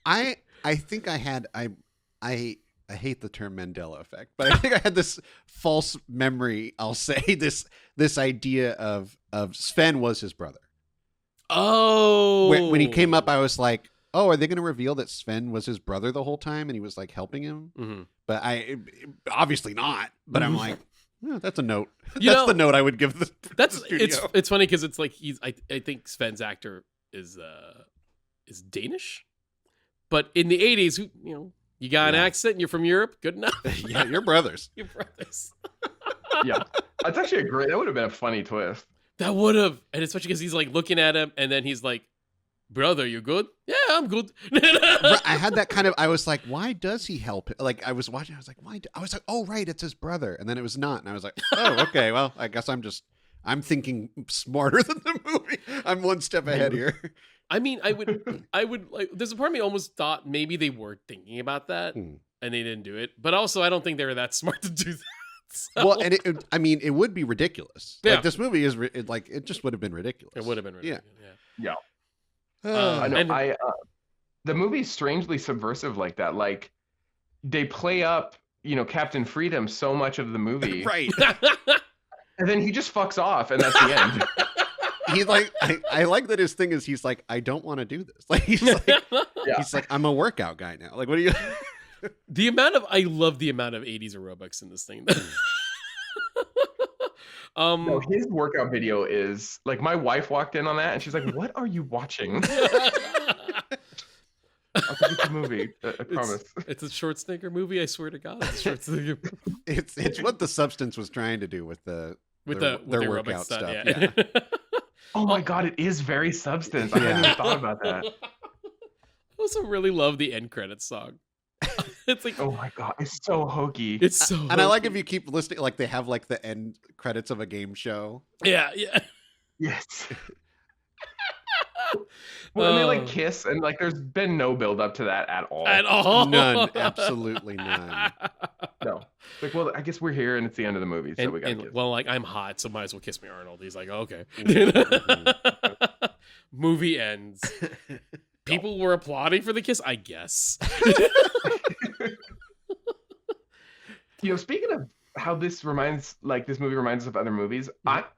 I think I had I hate the term Mandela effect, but I think I had this false memory. I'll say this idea of Sven was his brother. Oh. When he came up, I was like, oh, are they going to reveal that Sven was his brother the whole time and he was like helping him? Mm-hmm. But obviously not. But I'm like, oh, that's a note. You That's know, the note I would give the studio. it's funny because it's like I think Sven's actor is Danish, but in the 80s, you know, you got an Yeah. accent and you're from Europe, good enough. Yeah, you're brothers. You're brothers. Yeah. That's actually that would have been a funny twist. That would have, and especially because he's like looking at him, and then he's like, "Brother, you good? Yeah, I'm good." Right, I had that kind of. I was like, why does he help? Like I was watching. I was like, why? I was like, oh right, it's his brother. And then it was not. And I was like, oh okay. Well, I guess I'm thinking smarter than the movie. I'm one step ahead here. I mean, I would like. There's a part of me almost thought maybe they were thinking about that, Hmm. and they didn't do it. But also, I don't think they were that smart to do that. So, Well, and I mean, it would be ridiculous. Yeah. Like this movie is like it just would have been ridiculous. it would have been ridiculous. Yeah. I know. And- The movie's strangely subversive like that. Like they play up, you know, Captain Freedom so much of the movie, Right. and then he just fucks off, and that's the end. He's like, I like that his thing is he's like, I don't want to do this. Like he's like, Yeah. he's like, I'm a workout guy now. Like, what do you? I love the amount of 80s aerobics in this thing. No, his workout video is like my wife walked in on that, and she's like, "What are you watching?" I think it's a movie. I promise. It's a Schwarzenegger movie. I swear to God, it's a Schwarzenegger It's what the substance was trying to do with the with their the aerobic workout stuff. stuff. Yeah. Oh my god, it is very substance. I hadn't even thought about that. I also really love the end credits song. It's like, Oh my god, it's so hokey. it's so. And I like hokey. if you keep listening, like they have like the end credits of a game show. Yeah. Yes. Well, and they like Oh. kiss, and like there's been no build up to that at all. At all. None, absolutely none. No. Like, well, I guess we're here, and it's the end of the movie, so And, we got to and, kiss. well, like I'm hot, so might as well kiss me, Arnold. He's like, okay. Mhm. Movie ends. People were applauding for the kiss, I guess. You know, speaking of how this movie reminds us of other movies,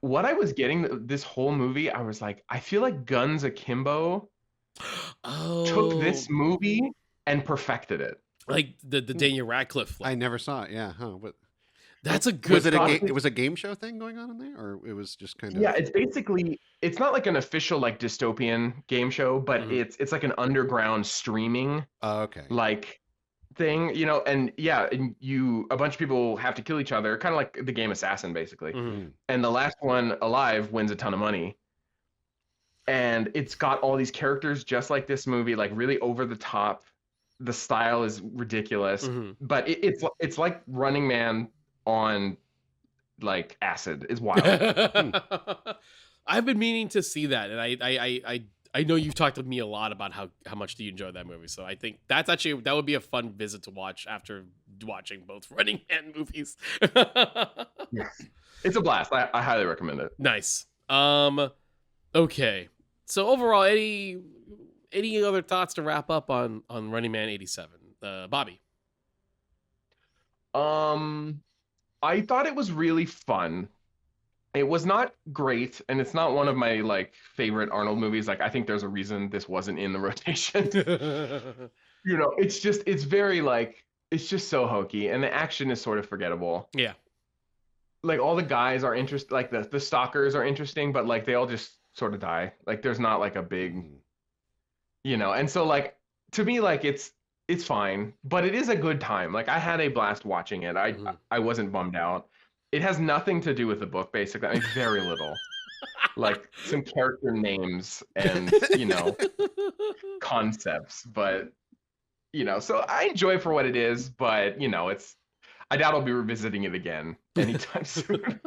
what I was getting this whole movie, I was like, I feel like Guns Akimbo Oh, took this movie and perfected it. like the Daniel Radcliffe. I never saw it. Yeah, huh? But That's a good. Was it thought. it was a game show thing going on in there, or it was just kind of? Yeah, it's not like an official like dystopian game show, but it's like an underground streaming Okay. like thing, and a bunch of people have to kill each other, kind of like the game Assassin basically. And the last one alive wins a ton of money. And it's got all these characters just like this movie, like really over the top. The style is ridiculous, but it's like Running Man on like acid. Is wild. I've been meaning to see that, and I know you've talked with me a lot about how much do you enjoy that movie. So I think that would be a fun visit to watch after watching both Running Man movies. Yes, it's a blast. I highly recommend it. Nice. Okay. So overall, any other thoughts to wrap up on Running Man 87? Bobby. I thought it was really fun. It was not great, and it's not one of my like favorite Arnold movies. Like, I think there's a reason this wasn't in the rotation. It's very like, it's just so hokey, and the action is sort of forgettable. Yeah. Like, all the guys are interesting, like the stalkers are interesting, but like they all just sort of die. Like, there's not like a big, and so like, to me, like it's fine, but it is a good time. Like, I had a blast watching it. I wasn't bummed out. It has nothing to do with the book, basically. I mean, very little. Like, some character names and, concepts. But, so I enjoy it for what it is. But, I doubt I'll be revisiting it again anytime soon.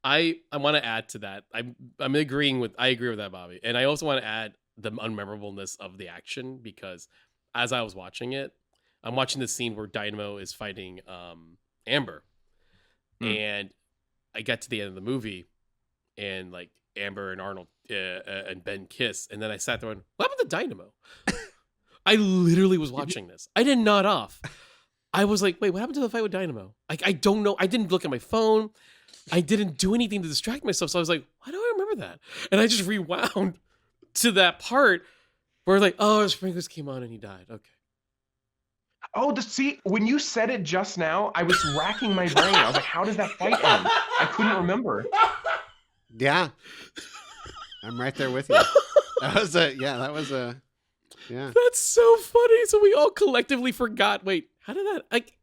I want to add to that. I agree with that, Bobby. And I also want to add the unmemorableness of the action, because as I was watching it, I'm watching the scene where Dynamo is fighting Amber. And I got to the end of the movie, and like Amber and Arnold and Ben kiss, and then I sat there and, what happened to Dynamo? I literally was watching this. I didn't nod off. I was like, wait, what happened to the fight with Dynamo? Like, I don't know. I didn't look at my phone. I didn't do anything to distract myself. So I was like, why do I remember that? And I just rewound to that part where like, oh, sprinklers came on and he died. Okay. Oh, see, when you said it just now, I was racking my brain. I was like, how does that fight end? I couldn't remember. Yeah. I'm right there with you. That was yeah. That's so funny. So we all collectively forgot. Wait, how did that, like,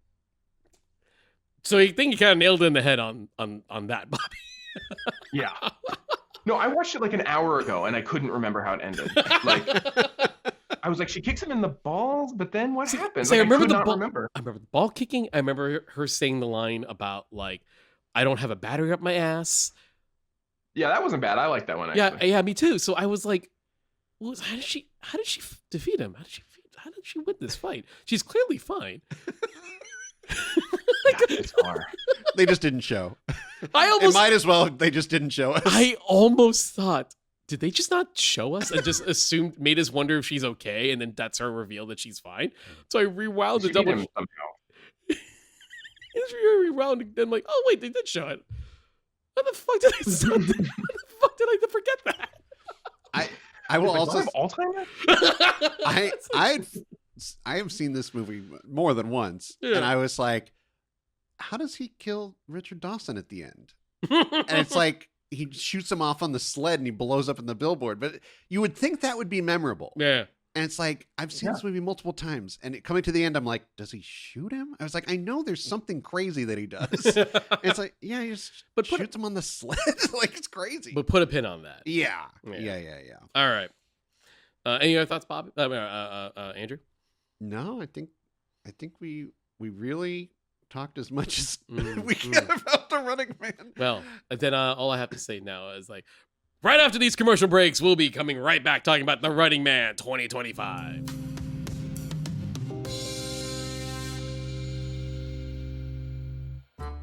so I think you kind of nailed it in the head on that, Bobby. Yeah. No, I watched it like an hour ago and I couldn't remember how it ended. Like, I was like, she kicks him in the balls, but then what happens? Like, I remember the ball. I remember the ball kicking. I remember her saying the line about like, I don't have a battery up my ass. Yeah, that wasn't bad. I like that one. Actually. Yeah, me too. So I was like, how did she defeat him? How did she win this fight? She's clearly fine. It's hard. They just didn't show. It might as well. They just didn't show us. I almost thought, did they just not show us and just made us wonder if she's okay, and then that's her reveal that she's fine? So I rewound the double. Rewound, and I'm like, oh wait, they did show it. How the fuck did I forget that? I will also. Alzheimer's? I have seen this movie more than once, and I was like, how does he kill Richard Dawson at the end? And it's like, he shoots him off on the sled and he blows up in the billboard. But you would think that would be memorable. Yeah. And it's like, I've seen this movie multiple times, and coming to the end, I'm like, does he shoot him? I was like, I know there's something crazy that he does. And it's like, yeah, he just shoots him on the sled. Like, it's crazy. But put a pin on that. Yeah. All right. Any other thoughts, Bob? Andrew? No, I think we really talked as much as we can about the Running Man. Well, then all I have to say now is like, right after these commercial breaks, we'll be coming right back talking about The Running Man 2025.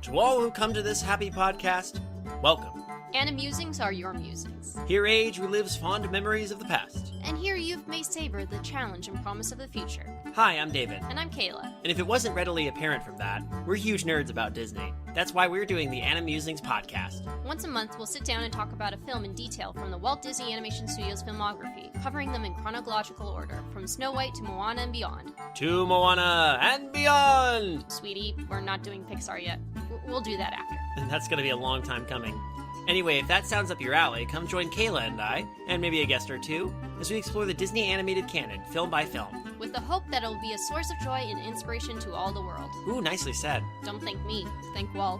To all who come to this happy podcast, welcome. Anna Musings are your musings. Here age relives fond memories of the past. And here youth may savor the challenge and promise of the future. Hi, I'm David. And I'm Kayla. And if it wasn't readily apparent from that, we're huge nerds about Disney. That's why we're doing the Anna Musings podcast. Once a month, we'll sit down and talk about a film in detail from the Walt Disney Animation Studios filmography, covering them in chronological order, from Snow White to Moana and beyond. To Moana and beyond! Sweetie, we're not doing Pixar yet. we'll do that after. And that's going to be a long time coming. Anyway, if that sounds up your alley, come join Kayla and I, and maybe a guest or two, as we explore the Disney animated canon, film by film. With the hope that it'll be a source of joy and inspiration to all the world. Ooh, nicely said. Don't thank me, thank Walt.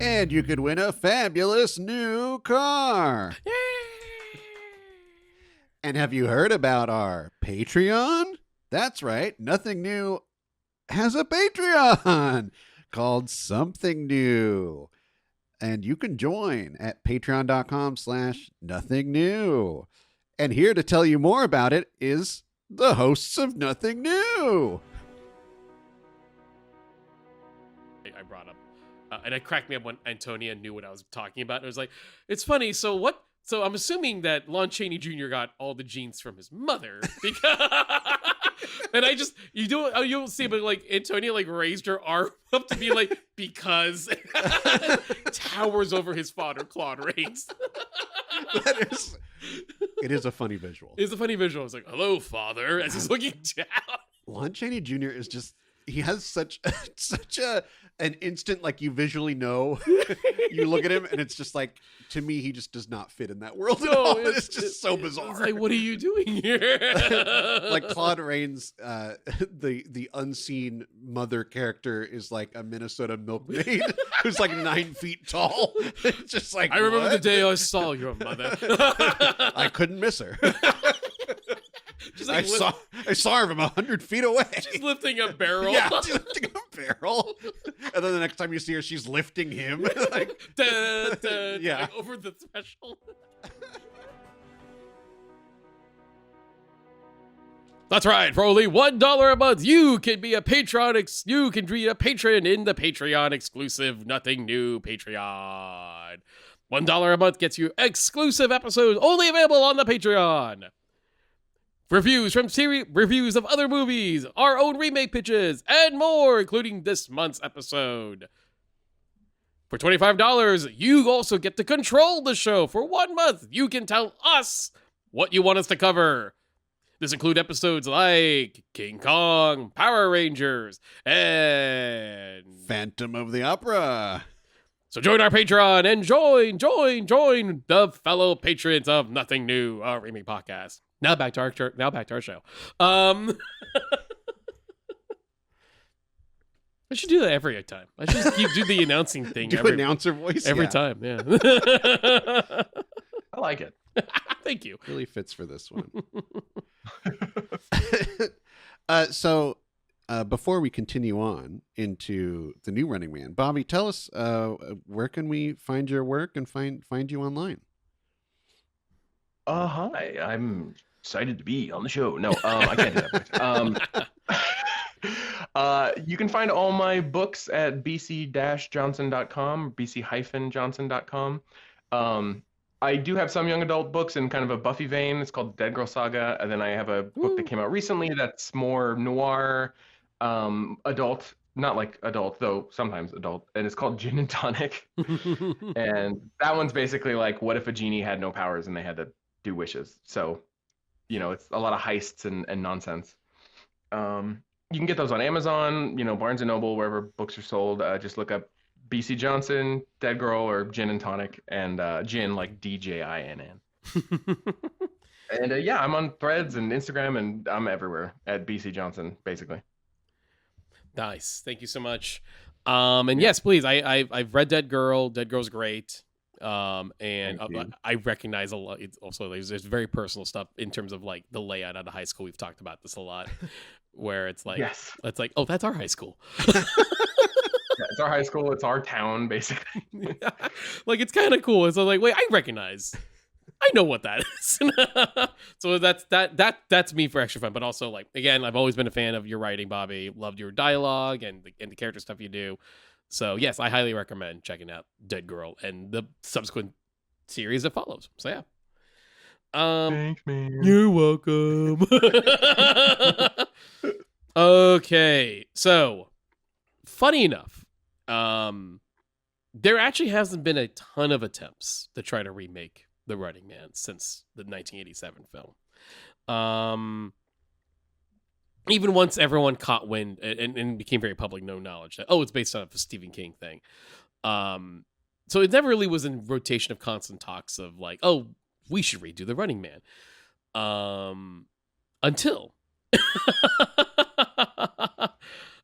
And you could win a fabulous new car. And have you heard about our Patreon? That's right. Nothing New has a Patreon called Something New. And you can join at patreon.com/Nothing New. And here to tell you more about it is the hosts of Nothing New. I brought up. And it cracked me up when Antonia knew what I was talking about. It was like, it's funny. So what? So I'm assuming that Lon Chaney Jr. got all the genes from his mother. Because, and you'll see, but like Antonia like raised her arm up to be like, because towers over his father, Claude Rains. It is a funny visual. It's a funny visual. It's like, hello, father, as he's looking down. Lon Chaney Jr. is just, he has such an instant, like, you visually know. You look at him and it's just like, to me, he just does not fit in that world at all. It's just so bizarre. It's like, what are you doing here? Like Claude Rains, the unseen mother character is like a Minnesota milkmaid who's like 9 feet tall. It's just like, I remember what? the day I saw your mother. I couldn't miss her. Like I saw her from 100 feet away. She's lifting a barrel. Yeah, she's lifting a barrel. And then the next time you see her, she's lifting him. Like, yeah, like over the threshold. That's right. For only $1 a month, you can be a patron. You can be a patron in the Patreon exclusive Nothing New Patreon. $1 a month gets you exclusive episodes only available on the Patreon. Reviews from reviews of other movies, our own remake pitches, and more, including this month's episode. For $25, you also get to control the show. For 1 month, you can tell us what you want us to cover. This includes episodes like King Kong, Power Rangers, and Phantom of the Opera. So join our Patreon and join the fellow patrons of Nothing New, our remake podcast. Now back to our show. I should do that every time. I should just do the announcing thing. Do announcer voice every time. Yeah. I like it. Thank you. Really fits for this one. So before we continue on into the new Running Man, Bobby, tell us where can we find your work and find you online? Hi, I'm excited to be on the show. No, I can't do that. You can find all my books at bc-johnson.com, bc-johnson.com. I do have some young adult books in kind of a Buffy vein. It's called Deadgirl Saga. And then I have a book that came out recently that's more noir, adult, not like adult, though sometimes adult. And it's called Djinn and Tonic. And that one's basically like, what if a genie had no powers and they had to do wishes? So, it's a lot of heists and nonsense. You can get those on Amazon, Barnes & Noble, wherever books are sold. Just look up BC Johnson, Deadgirl, or Djinn and Tonic, and Djinn like DJINN. And yeah, I'm on Threads and Instagram, and I'm everywhere at BC Johnson, basically. Nice. Thank you so much. And yes, please. I've read Deadgirl. Deadgirl's great. And I recognize a lot. It's also there's very personal stuff in terms of like the layout of the high school. We've talked about this a lot, where it's like, yes, it's like, oh, that's our high school. Yeah, it's our high school. It's our town, basically. Yeah. Like it's kind of cool. So like, wait, I know what that is. So that's me for extra fun. But also like, again, I've always been a fan of your writing, Bobby. Loved your dialogue and the character stuff you do. So yes, I highly recommend checking out Deadgirl and the subsequent series that follows. So yeah. Thanks, man. You're welcome. Okay, so funny enough, there actually hasn't been a ton of attempts to try to remake The Running Man since the 1987 film. even once everyone caught wind and became very public known knowledge that, oh, it's based on a Stephen King thing. So it never really was in rotation of constant talks of like, oh, we should redo The Running Man. Until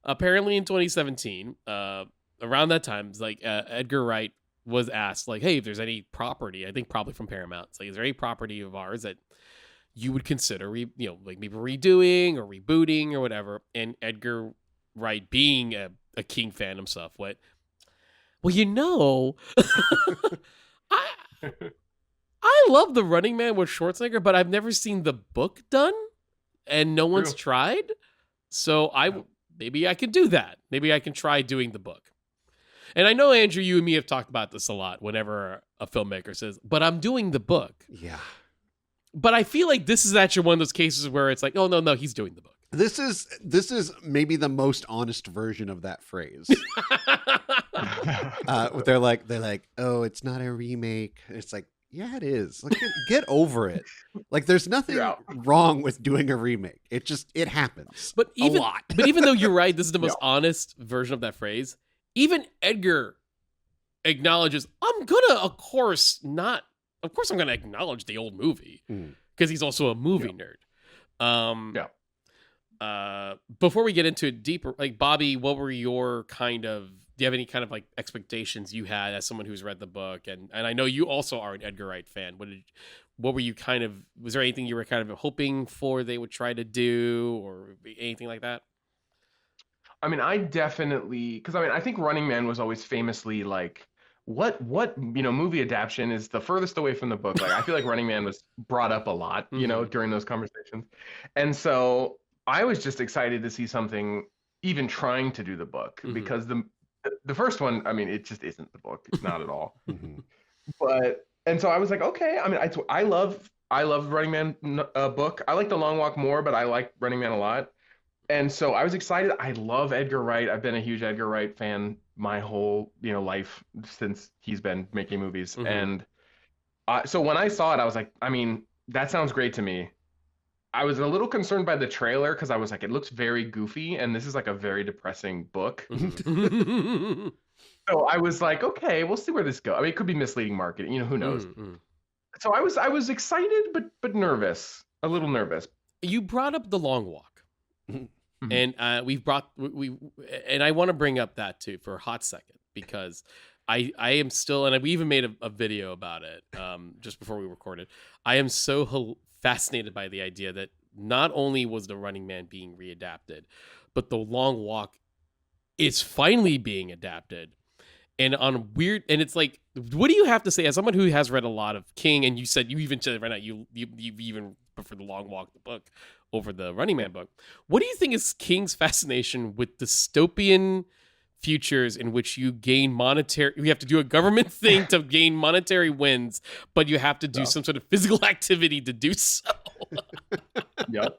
apparently in 2017, around that time, like Edgar Wright was asked, like, hey, if there's any property, I think probably from Paramount, it's like, is there any property of ours that you would consider, like maybe redoing or rebooting or whatever? And Edgar Wright, being a King fan himself, went, well, I love The Running Man with Schwarzenegger, but I've never seen the book done, and no one's tried. So maybe I can do that. Maybe I can try doing the book. And I know, Andrew, you and me have talked about this a lot whenever a filmmaker says, but I'm doing the book. Yeah. But I feel like this is actually one of those cases where it's like, oh, no, he's doing the book. This is maybe the most honest version of that phrase. They're like, oh, it's not a remake. It's like, yeah, it is. Like, get over it. Like, there's nothing wrong with doing a remake. It happens. But even, a lot. But even though you're right, this is the most honest version of that phrase. Even Edgar acknowledges, I'm gonna acknowledge the old movie because he's also a movie nerd. Before we get into it deeper, like, Bobby, what were your do you have any kind of like expectations you had as someone who's read the book? And I know you also are an Edgar Wright fan. What were you was there anything you were kind of hoping for they would try to do or anything like that? I mean, I definitely, because I think Running Man was always famously like, what movie adaptation is the furthest away from the book? Like, I feel like Running Man was brought up a lot, during those conversations. And so I was just excited to see something even trying to do the book, because the first one, I mean, it just isn't the book. It's not at all. And so I was like, okay, I mean, I love Running Man book. I like The Long Walk more, but I like Running Man a lot. And so I was excited. I love Edgar Wright. I've been a huge Edgar Wright fan my whole, life since he's been making movies. And so when I saw it, I was like, I mean, that sounds great to me. I was a little concerned by the trailer because I was like, it looks very goofy, and this is like a very depressing book. So I was like, okay, we'll see where this goes. I mean, it could be misleading marketing, who knows? So I was excited, but nervous, a little nervous. You brought up The Long Walk, and and I want to bring up that too for a hot second, because I am still, and we even made a video about it just before we recorded. I am so fascinated by the idea that not only was The Running Man being readapted, but The Long Walk is finally being adapted. And and it's like, what do you have to say as someone who has read a lot of King? And you even said right now you even prefer The Long Walk, the book, over the Running Man book. What do you think is King's fascination with dystopian futures in which you have to do a government thing to gain monetary wins, but you have to do some sort of physical activity to do so? Yep.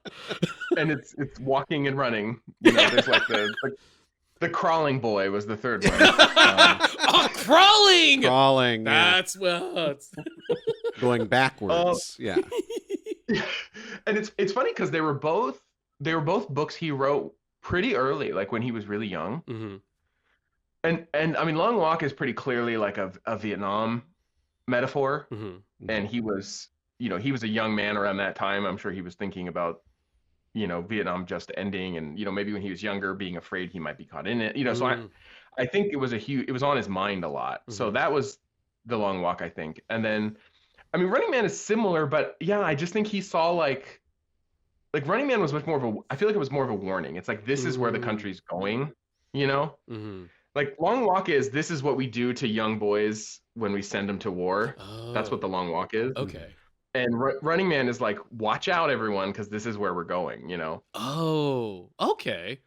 And it's walking and running. There's like the crawling boy was the third one. Crawling. That's going backwards. Yeah. And it's funny because they were both books he wrote pretty early, like when he was really young. And I mean, Long Walk is pretty clearly like a Vietnam metaphor. And he was a young man around that time. I'm sure he was thinking about, Vietnam just ending, and, maybe when he was younger, being afraid he might be caught in it. So I think it was on his mind a lot. So that was The Long Walk, I think. And then, I mean, Running Man is similar, but yeah, I just think he saw like Running Man was much more I feel like it was more of a warning. It's like, this is where the country's going, Like, Long Walk this is what we do to young boys when we send them to war. That's what The Long Walk is. Okay. And Running Man is like, watch out, everyone, because this is where we're going, Oh, okay.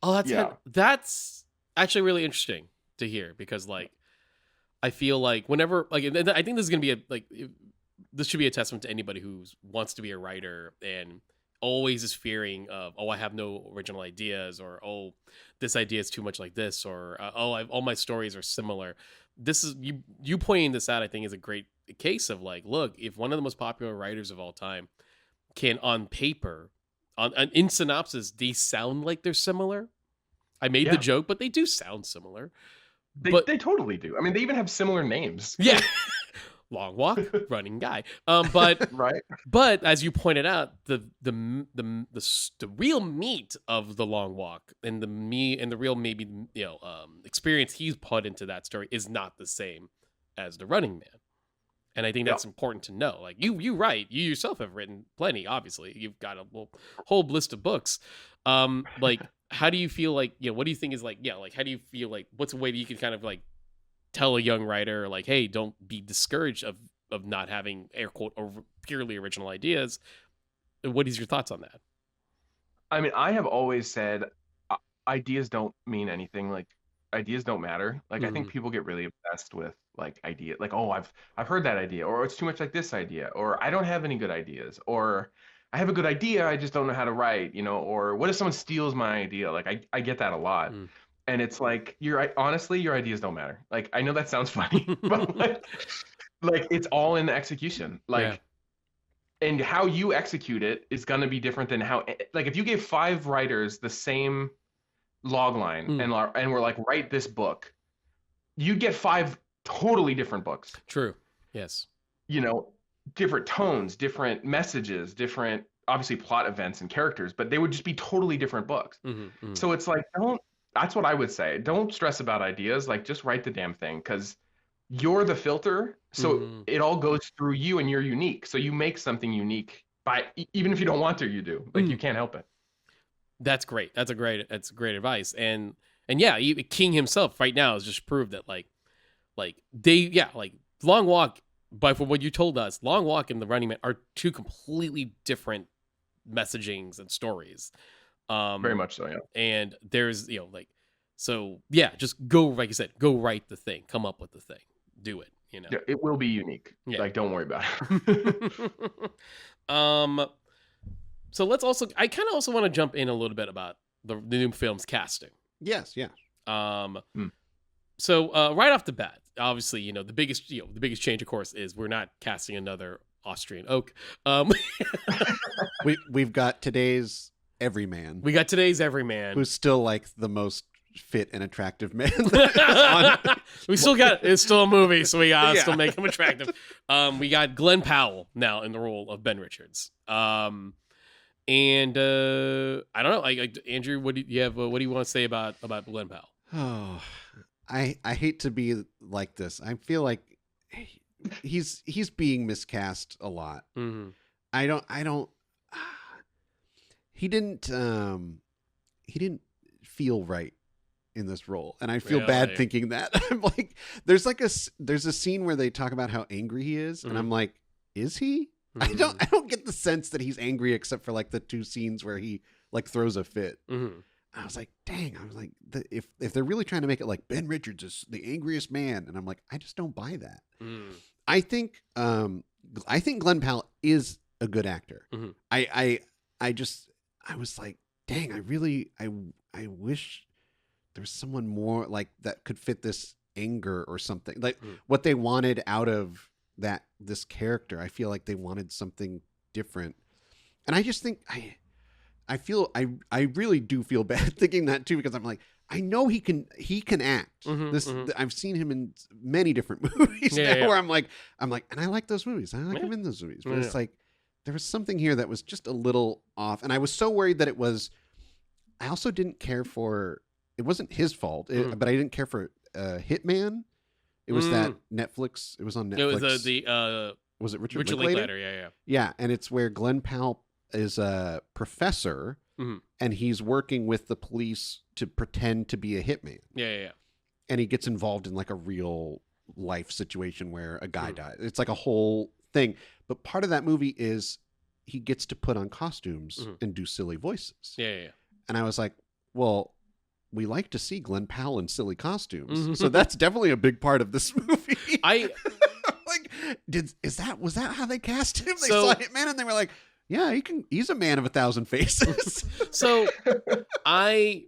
Oh, that's actually really interesting to hear, because, like, I feel like whenever, like, I think this is going to be this should be a testament to anybody who wants to be a writer and always is fearing of, oh, I have no original ideas, or, oh, this idea is too much like this, or, all my stories are similar. This is you pointing this out, I think, is a great case of like, look, if one of the most popular writers of all time can on paper in synopsis, they sound like they're similar. I made the joke, but they do sound similar. They totally do. I mean, they even have similar names. Yeah. Long walk, running guy. But right. But as you pointed out, the real meat of the long walk and the real maybe experience he's put into that story is not the same as the Running Man. And I think that's important to know. Like you write, you yourself have written plenty. Obviously, you've got a whole list of books. Like how do you feel like what do you think is like how do you feel like what's a way that you can kind of like tell a young writer like, hey, don't be discouraged of not having air quote or purely original ideas. What is your thoughts on that? I mean, I have always said ideas don't mean anything. Like ideas don't matter. Like I think people get really obsessed with like idea, like, oh, I've heard that idea, or it's too much like this idea, or I don't have any good ideas, or I have a good idea, I just don't know how to write, or what if someone steals my idea? Like I get that a lot. And it's like, honestly, your ideas don't matter. Like, I know that sounds funny, but like it's all in the execution. Like, and how you execute it is going to be different than how, like, if you gave 5 writers the same log line and we're like, write this book, you'd get 5 totally different books. True. Yes. Different tones, different messages, different, obviously, plot events and characters, but they would just be totally different books. So it's like, that's what I would say. Don't stress about ideas. Like, just write the damn thing, because you're the filter. So it all goes through you, and you're unique. So you make something unique even if you don't want to, you do. Like, you can't help it. That's great. That's great advice. And yeah, King himself right now has just proved that like Long Walk, but from what you told us, Long Walk and The Running Man are 2 completely different messagings and stories. Very much so, yeah. And there's just go, like you said, go write the thing, come up with the thing, do it. Yeah, it will be unique. Yeah. Like, don't worry about it. So I kind of also want to jump in a little bit about the new film's casting. Yes, yeah. So right off the bat, obviously, the biggest change, of course, is we're not casting another Austrian oak. We've got today's everyman. We got today's everyman, who's still like the most fit and attractive man. We still got it's still a movie, so we gotta still make him attractive. We got Glenn Powell now in the role of Ben Richards. And I don't know, Andrew, what do you have? What do you want to say about Glenn Powell? Oh, I hate to be like this. I feel like he's being miscast a lot. I don't. He didn't feel right in this role, and I feel bad thinking that. I'm like, there's a scene where they talk about how angry he is, and I'm like, is he? I don't get the sense that he's angry, except for like the 2 scenes where he like throws a fit. I was like, dang. I was like, if they're really trying to make it like Ben Richards is the angriest man, and I'm like, I just don't buy that. I think Glenn Powell is a good actor. I was like, dang, I wish there was someone more like that could fit this anger or something. Like what they wanted out of this character. I feel like they wanted something different. And I just think I really do feel bad thinking that too, because I'm like, I know he can act. I've seen him in many different movies where I'm like, and I like those movies. I like him in those movies. But it's like, there was something here that was just a little off. And I was so worried that I also didn't care for, it wasn't his fault, but I didn't care for Hitman. It was that Netflix. It was on Netflix. It was was it Richard Linklater? Yeah. Yeah. And it's where Glenn Powell is a professor and he's working with the police to pretend to be a hitman. Yeah. And he gets involved in like a real life situation where a guy dies. It's like a whole thing. But part of that movie is he gets to put on costumes and do silly voices. Yeah. And I was like, well, we like to see Glenn Powell in silly costumes. So that's definitely a big part of this movie. Was that how they cast him? They saw Hitman and they were like, yeah, he's a man of 1,000 faces. So I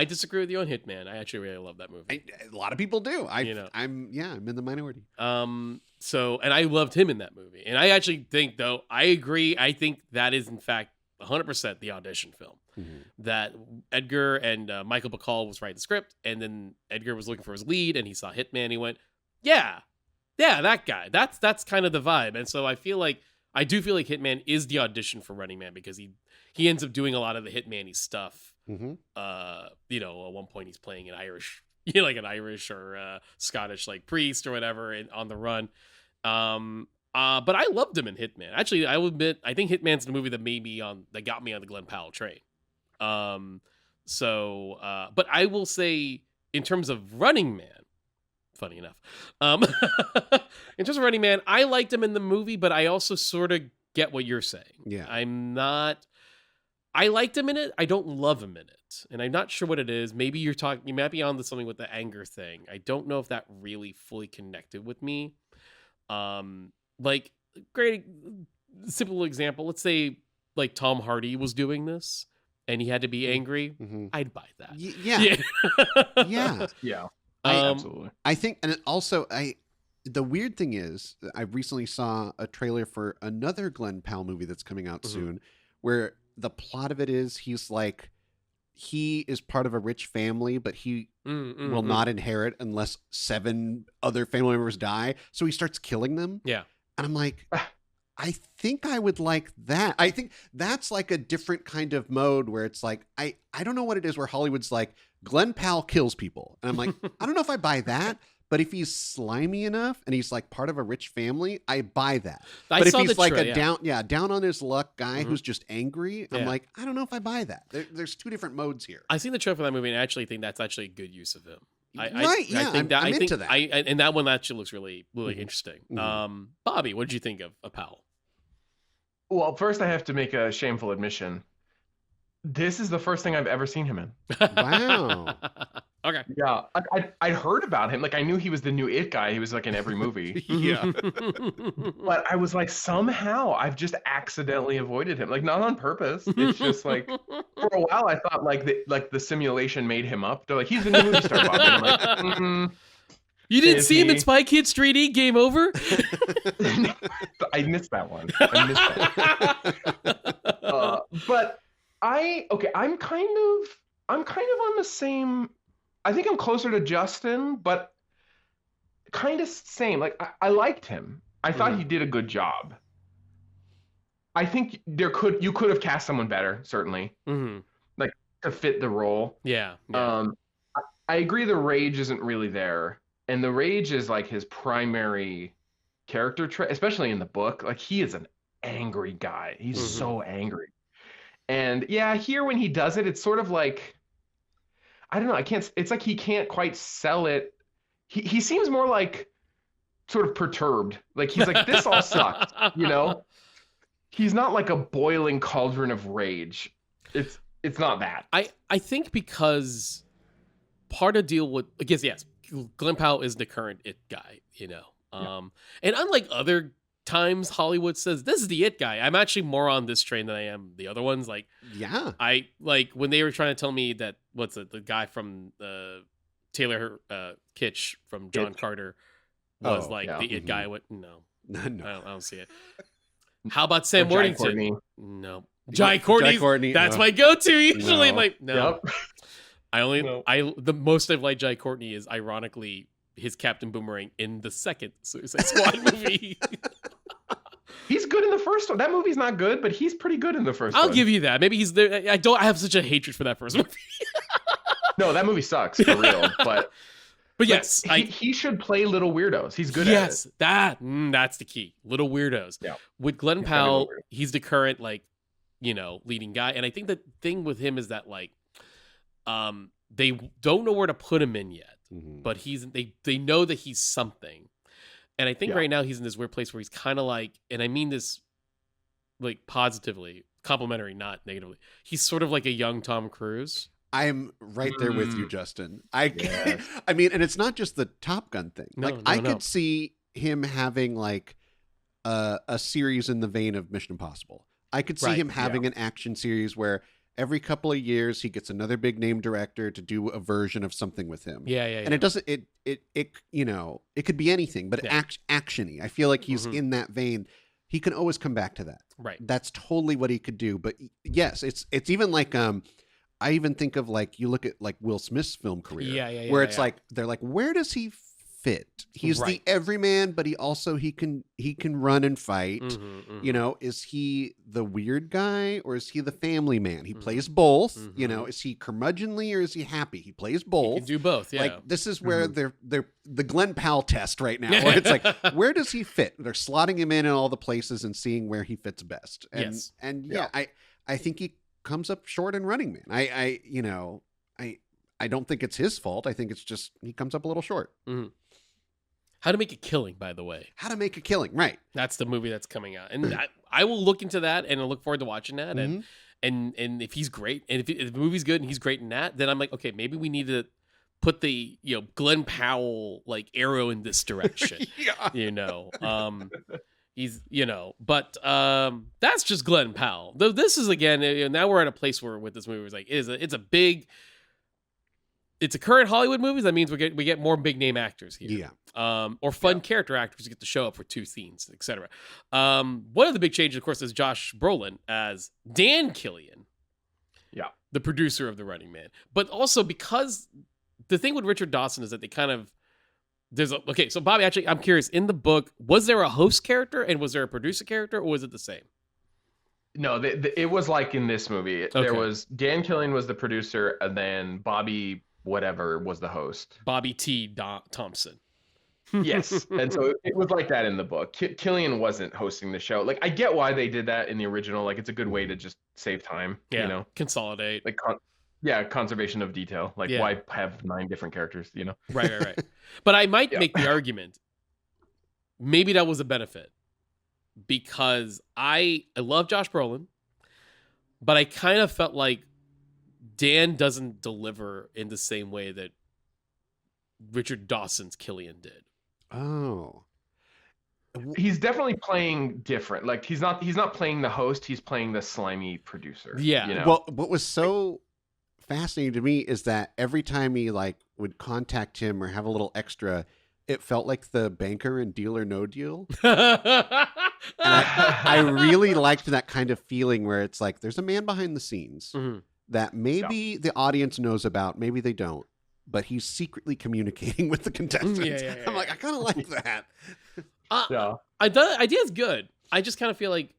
disagree with you on Hitman. I actually really love that movie. A lot of people do. I'm in the minority. And I loved him in that movie. And I actually think, though, I agree. I think that is in fact 100% the audition film. Mm-hmm. That Edgar and Michael Bacall was writing the script, and then Edgar was looking for his lead, and he saw Hitman. He went, yeah, that guy. That's kind of the vibe. And so I do feel like Hitman is the audition for Running Man, because he ends up doing a lot of the Hitman-y stuff. Mm-hmm. At one point he's playing an Irish, like an Irish or Scottish like priest or whatever on the run. But I loved him in Hitman. Actually, I will admit, I think Hitman's the movie that got me on the Glenn Powell train. But I will say, in terms of Running Man, funny enough, in terms of Running Man, I liked him in the movie, but I also sort of get what you're saying. Yeah. I liked him in it. I don't love him in it. And I'm not sure what it is. Maybe you might be on to something with the anger thing. I don't know if that really fully connected with me. Like, great simple example. Let's say like Tom Hardy was doing this and he had to be angry. Mm-hmm. I'd buy that. Yeah. Yeah. Yeah. Absolutely. I think, and also the weird thing is, I recently saw a trailer for another Glenn Powell movie that's coming out soon, where the plot of it is he is part of a rich family, but he will not inherit unless 7 other family members die. So he starts killing them. Yeah. And I'm like, I think I would like that. I think that's like a different kind of mode where it's like, I don't know what it is where Hollywood's like, Glenn Powell kills people. And I'm like, I don't know if I buy that. But if he's slimy enough and he's like part of a rich family, I buy that. But if he's like down on his luck guy who's just angry, I'm like, I don't know if I buy that. There's 2 different modes here. I've seen the trailer for that movie and I actually think that's actually a good use of him. I'm into that. And that one actually looks really, really interesting. Mm-hmm. Bobby, what did you think of Powell? Well, first I have to make a shameful admission. This is the first thing I've ever seen him in. Wow. Okay. Yeah, I'd heard about him. Like, I knew he was the new It guy. He was like in every movie. Yeah. But I was like, somehow I've just accidentally avoided him. Like, not on purpose. It's just like, for a while I thought like the simulation made him up. They're like, he's the new movie star Bobby. I'm like, You didn't see him in Spy Kids 3D? Game over? I missed that one. But I'm kind of on the same. I think I'm closer to Justin, but kind of same. Like, I liked him. I thought he did a good job. I think you could have cast someone better, certainly, like to fit the role. Yeah. I agree. The rage isn't really there, and the rage is like his primary character trait, especially in the book. Like, he is an angry guy. He's so angry. And yeah, here when he does it, it's sort of like, I don't know. It's like he can't quite sell it. He seems more like sort of perturbed. Like, he's like, this all sucks, you know? He's not like a boiling cauldron of rage. It's not that. I think because part of deal with, I guess, yes, Glenn Powell is the current It guy, you know? And unlike other times Hollywood says this is the It guy, I'm actually more on this train than I am the other ones. Like, yeah, I like when they were trying to tell me that the guy from Taylor Kitsch from John Carter was the It guy. I went, no, I don't see it. How about Sam Worthington? No, Jai Courtney. That's my go-to usually. No. I'm like, no. Yep. The most I've liked Jai Courtney is ironically his Captain Boomerang in the second Suicide Squad movie. He's good in the first one. That movie's not good, but he's pretty good in the first one. I'll give you that. Maybe he's there. I have such a hatred for that first movie. No, that movie sucks for real. But yes, he should play little weirdos. He's good at it. That's the key. Little weirdos. Yeah. With Glenn Powell, he's the current leading guy, and I think the thing with him is that they don't know where to put him in yet, but they know that he's something. And I think right now he's in this weird place where he's kind of like, and I mean this like positively, complimentary, not negatively. He's sort of like a young Tom Cruise. I'm right there with you, Justin. I mean, and it's not just the Top Gun thing. I could see him having like a series in the vein of Mission Impossible. I could see him having an action series where every couple of years he gets another big name director to do a version of something with him. Yeah. And it doesn't, it you know, it could be anything, but action-y. I feel like he's in that vein. he can always come back to that. Right. That's totally what he could do. But yes, it's even like I even think of like, you look at like Will Smith's film career, where it's like they're like, where does he fit? He's the everyman, but he can run and fight. You know, is he the weird guy or is he the family man? He plays both. You know, is he curmudgeonly or is he happy? He plays both. He can do both. Yeah. Like this is where they're the Glenn Powell test right now. Where it's like, where does he fit? They're slotting him in all the places and seeing where he fits best. And I think he comes up short in Running Man. I don't think it's his fault. I think it's just he comes up a little short. How to Make a Killing, by the way. How to Make a Killing, right? That's the movie that's coming out, and I will look into that, and I look forward to watching that. And if he's great, and if the movie's good and he's great in that, then I'm like, okay, maybe we need to put the Glenn Powell like arrow in this direction. He's but that's just Glenn Powell. Though this is again, now we're at a place where with this movie it's like it's a current Hollywood movie. That means we get more big name actors here. Or fun character actors who get to show up for 2 scenes, etc. One of the big changes, of course, is Josh Brolin as Dan Killian. The producer of The Running Man. But also because the thing with Richard Dawson is that they kind of so Bobby, actually, I'm curious, in the book, was there a host character and was there a producer character, or was it the same? No, it was like in this movie. There was Dan Killian was the producer, and then Bobby whatever was the host. Bobby T. Thompson. Yes. And so it was like that in the book. Killian wasn't hosting the show. Like, I get why they did that in the original. Like, it's a good way to just save time. Consolidate. Like, conservation of detail. Like, why have 9 different characters, Right. But I might make the argument, maybe that was a benefit. Because I love Josh Brolin, but I kind of felt like Dan doesn't deliver in the same way that Richard Dawson's Killian did. Oh. He's definitely playing different. Like he's not playing the host, he's playing the slimy producer. Yeah. Well, what was so fascinating to me is that every time he like would contact him or have a little extra, it felt like the banker in Deal or No Deal. I really liked that kind of feeling where it's like there's a man behind the scenes that maybe the audience knows about, maybe they don't, but he's secretly communicating with the contestants. I'm like, I kind of like that. The idea is good. I just kind of feel like,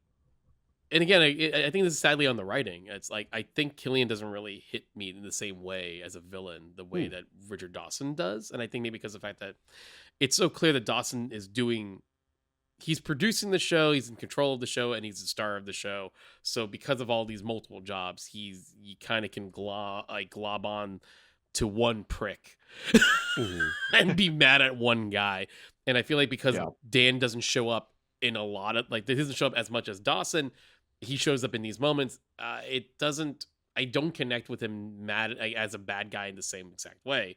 and again, I think this is sadly on the writing. It's like, I think Killian doesn't really hit me in the same way as a villain, the way that Richard Dawson does. And I think maybe because of the fact that it's so clear that Dawson is he's producing the show, he's in control of the show, and he's the star of the show. So because of all these multiple jobs, you kind of can glob on to one prick and be mad at one guy. And I feel like because Dan doesn't show up in a lot of, like, he doesn't show up as much as Dawson, he shows up in these moments. I don't connect with him mad as a bad guy in the same exact way.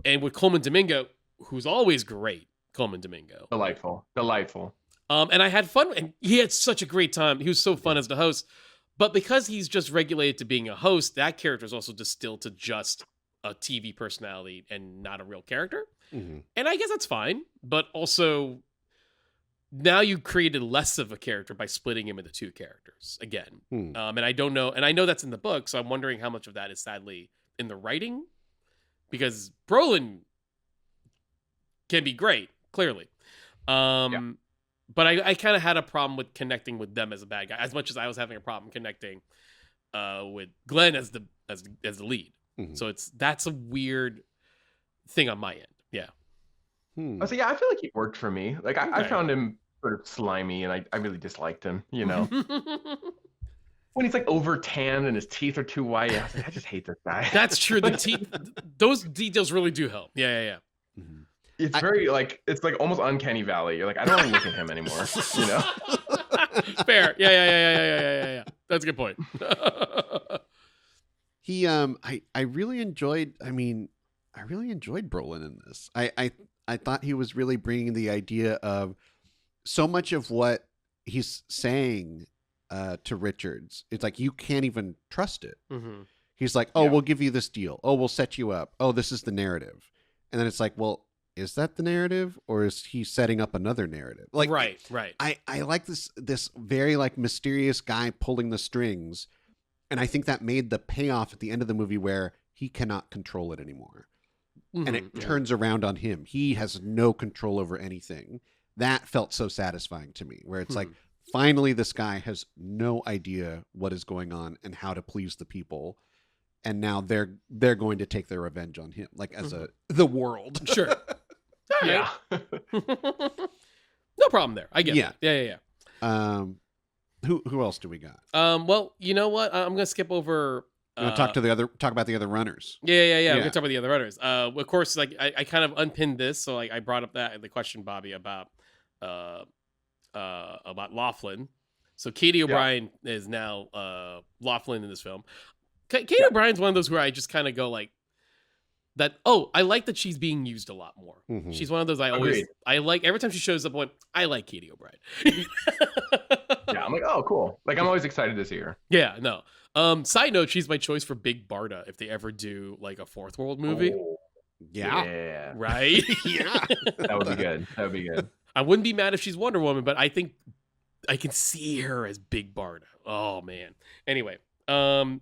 And with Coleman Domingo, who's always great, Coleman Domingo. Delightful. And I had fun, and he had such a great time. He was so fun as the host. But because he's just regulated to being a host, that character is also distilled to just a TV personality and not a real character. And I guess that's fine. But also, now you created less of a character by splitting him into 2 characters again. And I don't know. And I know that's in the book, so I'm wondering how much of that is sadly in the writing. Because Brolin can be great, clearly. But I kind of had a problem with connecting with them as a bad guy, as much as I was having a problem connecting with Glenn as the lead. So that's a weird thing on my end. I feel like he worked for me. Like I found him sort of slimy, and I really disliked him. When he's like over tanned and his teeth are too white, I was like, I just hate this guy. That's true. The teeth, those details really do help. Yeah. It's very like, it's like almost uncanny valley. You're like, I don't want to look at him anymore. Fair. Yeah. That's a good point. He I really enjoyed Brolin in this. I thought he was really bringing the idea of so much of what he's saying to Richards. It's like, you can't even trust it. He's like, we'll give you this deal. We'll set you up. This is the narrative. And then it's like, well, is that the narrative or is he setting up another narrative? Like, right. I like this very like mysterious guy pulling the strings, and I think that made the payoff at the end of the movie where he cannot control it anymore. And it turns around on him. He has no control over anything. That felt so satisfying to me, where it's like, finally, this guy has no idea what is going on and how to please the people. And now they're going to take their revenge on him, like as the world. Sure. Yeah. No problem there. I get it. Yeah. Who else do we got? Well, you know what? I'm gonna skip over. Talk about the other runners. Yeah. We're gonna talk about the other runners. Of course, like I kind of unpinned this, so like I brought up the question, Bobby, about Laughlin. So Katie O'Brien is now Laughlin in this film. Katie O'Brien's one of those where I just kind of go like that. Oh, I like that she's being used a lot more. Mm-hmm. She's one of those I like every time she shows up. I like Katie O'Brien. Yeah, I'm like, oh, cool. Like I'm always excited to see her. Yeah, no. Side note, she's my choice for Big Barda if they ever do like a Fourth World movie. Oh, Yeah. Right? Yeah. That would be good. I wouldn't be mad if she's Wonder Woman, but I think I can see her as Big Barda. Oh man. Anyway, Martin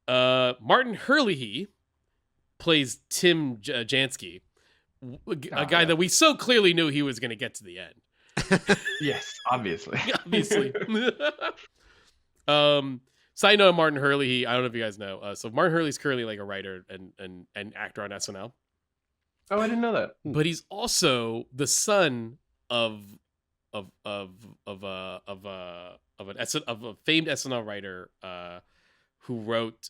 Herlihy plays Tim Jansky, a guy that we so clearly knew he was going to get to the end. Yes, obviously. Side note on Martin Herlihy, I don't know if you guys know. So Martin Herlihy's currently like a writer and actor on SNL. Oh, I didn't know that. But he's also the son of a famed SNL writer who wrote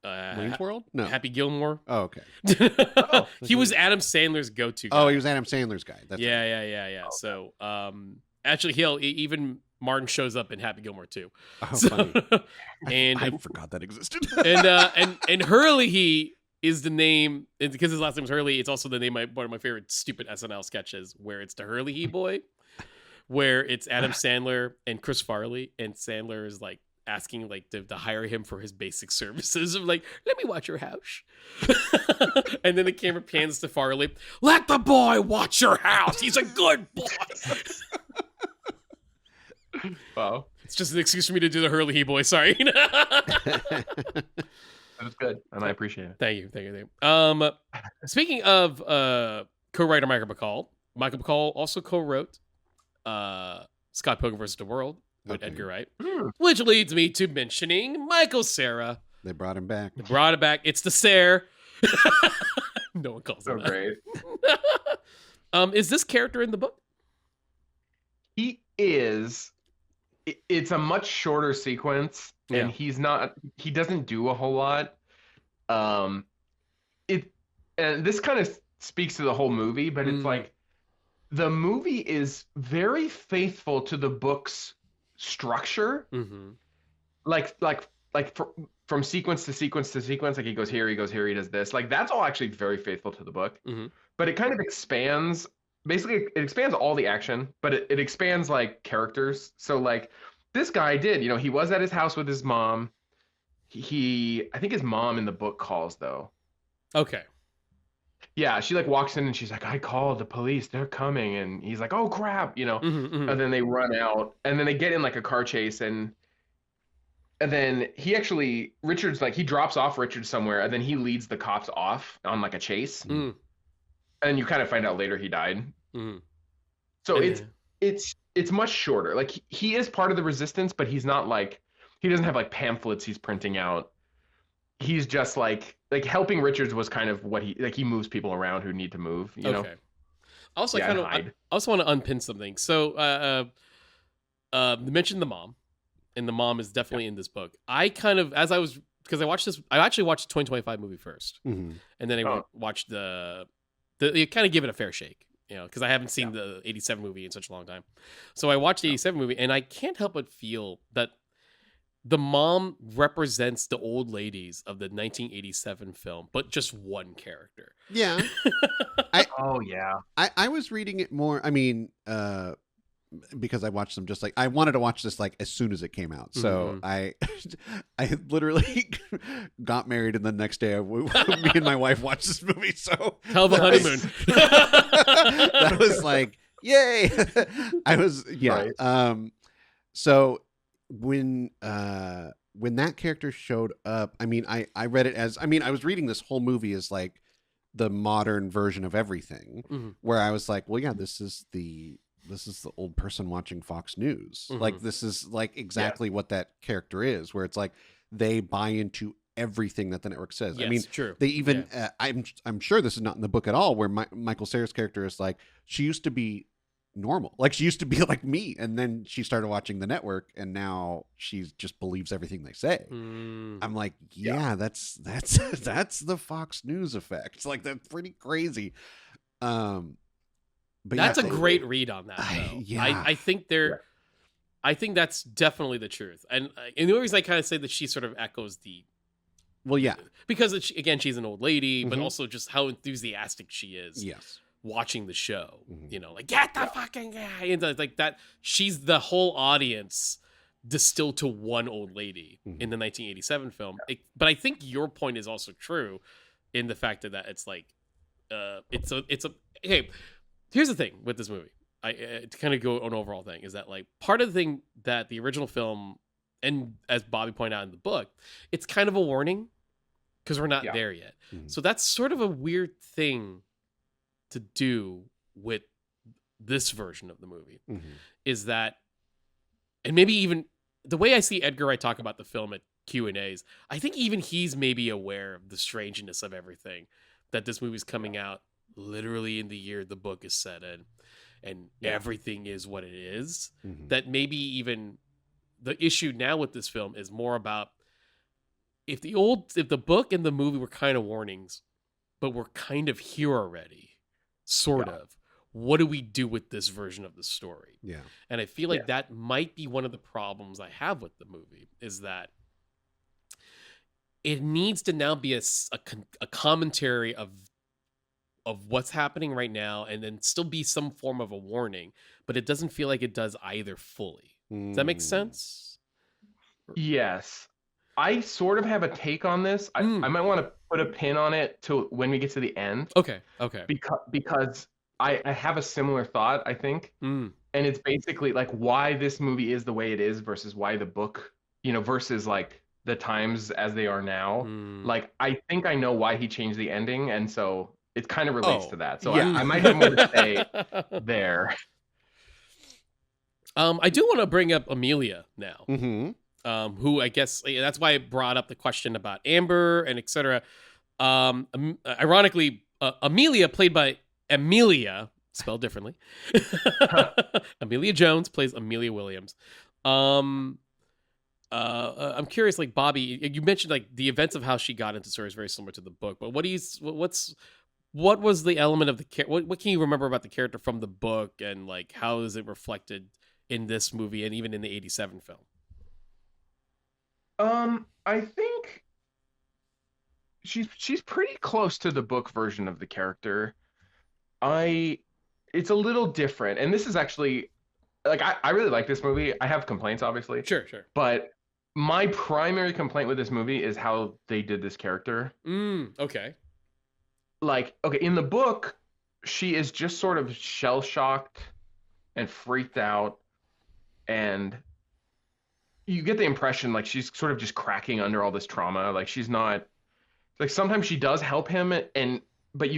Wayne's World? No. Happy Gilmore. Oh, okay. He was Adam Sandler's go-to guy. Oh, he was Adam Sandler's guy. That's right. Yeah. Okay. So actually even Martin shows up in Happy Gilmore too. Oh, So- funny. and I forgot that existed. and Hurley is the name, and because his last name is Hurley, it's also the name of one of my favorite stupid SNL sketches where it's the Hurley Boy, where it's Adam Sandler and Chris Farley, and Sandler is like asking like to hire him for his basic services of like, let me watch your house. And then the camera pans to Farley, let the boy watch your house. He's a good boy. Wow. It's just an excuse for me to do the Hurley Boy. Sorry. That was good, and I appreciate it. Thank you. Speaking of co-writer Michael Bacall also co-wrote Scott Pilgrim vs. the World with Edgar Wright, which leads me to mentioning Michael Cera. They brought him back. It's the Cere. No one calls him So great. that. Is this character in the book? He is. It's a much shorter sequence, and he doesn't do a whole lot. And this kind of speaks to the whole movie, but it's like the movie is very faithful to the book's structure. Mm-hmm. From sequence to sequence to sequence, like he goes here, he does this. Like that's all actually very faithful to the book. Mm-hmm. But it kind of expands. Basically, it expands all the action, but it expands like characters. So like this guy he was at his house with his mom. I think his mom in the book calls though. Okay. Yeah, she like walks in and she's like, I called the police, they're coming. And he's like, oh crap, Mm-hmm. And then they run out and then they get in like a car chase and then Richard's like, he drops off Richard somewhere and then he leads the cops off on like a chase. Mm. And you kind of find out later he died. Mm. So And- it's much shorter. Like he is part of the resistance, but he's not like, he doesn't have like pamphlets he's printing out. He's just like helping Richards was kind of what he moves people around who need to move, you know? Also, Yeah, I also want to unpin something. So, you mentioned the mom, and the mom is definitely in this book. Because I watched this, I actually watched the 2025 movie first, Mm-hmm. and then I watched you kind of give it a fair shake, because I haven't seen the 87 movie in such a long time. So I watched the 87 movie, and I can't help but feel that the mom represents the old ladies of the 1987 film, but just one character. Yeah. Oh yeah. I was reading it more. I mean, because I watched them just like I wanted to watch this like as soon as it came out. So I literally got married, and the next day me and my wife watched this movie. So Hell of a honeymoon. that was like, yay. I was Right. So when that character showed up, I mean, I read it as, I mean, I was reading this whole movie as like the modern version of everything, where I was like, well, yeah, this is the old person watching Fox News. Like, this is like exactly what that character is, where it's like they buy into everything that the network says. Yes, I mean, true. they even I'm sure this is not in the book at all, where Michael Cera's character is like, she used to be normal, like she used to be like me, and then she started watching the network, and now she just believes everything they say. I'm like, that's the Fox News effect. It's like, that's pretty crazy. But That's a great read on that, though. I think I think that's definitely the truth, and the only reason I kind of say that she sort of echoes the, well, yeah, because again, she's an old lady, but also just how enthusiastic she is. Yes. Watching the show, you know, like, get the fucking guy, and like that. She's the whole audience distilled to one old lady in the 1987 film. But I think your point is also true in the fact that it's like, it's a okay. Here's the thing with this movie. To kind of go an overall thing is that, like, part of the thing that the original film, and as Bobby pointed out in the book, it's kind of a warning because we're not there yet. So that's sort of a weird thing to do with this version of the movie, is that, and maybe even the way I see Edgar Wright talk about the film at Q&As, I think even he's maybe aware of the strangeness of everything, that this movie's coming out literally in the year the book is set in, and everything is what it is. That maybe even the issue now with this film is more about if the book and the movie were kind of warnings, but we're kind of here already. Sort of. What do we do with this version of the story? Yeah. And I feel like that might be one of the problems I have with the movie, is that it needs to now be a commentary of what's happening right now, and then still be some form of a warning, but it doesn't feel like it does either fully. Does that make sense? Yes. I sort of have a take on this. I might want to put a pin on it to when we get to the end. Okay. Because I have a similar thought, I think. And it's basically like why this movie is the way it is versus why the book, versus like the times as they are now. Like, I think I know why he changed the ending, and so it kind of relates to that. So I might have more to say there. I do want to bring up Amelia now. Who, I guess that's why I brought up the question about Amber and etc. Ironically, Amelia, played by Amelia, spelled differently. Amelia Jones plays Amelia Williams. I'm curious, like, Bobby, you mentioned like the events of how she got into story is very similar to the book, but what was the element of what can you remember about the character from the book, and like how is it reflected in this movie and even in the 87 film? I think she's pretty close to the book version of the character. It's a little different, and this is actually, like, I really like this movie. I have complaints, obviously. Sure. But my primary complaint with this movie is how they did this character. Okay. Like, okay, in the book, she is just sort of shell-shocked and freaked out, and you get the impression like she's sort of just cracking under all this trauma. Like, she's not, like, sometimes she does help him, but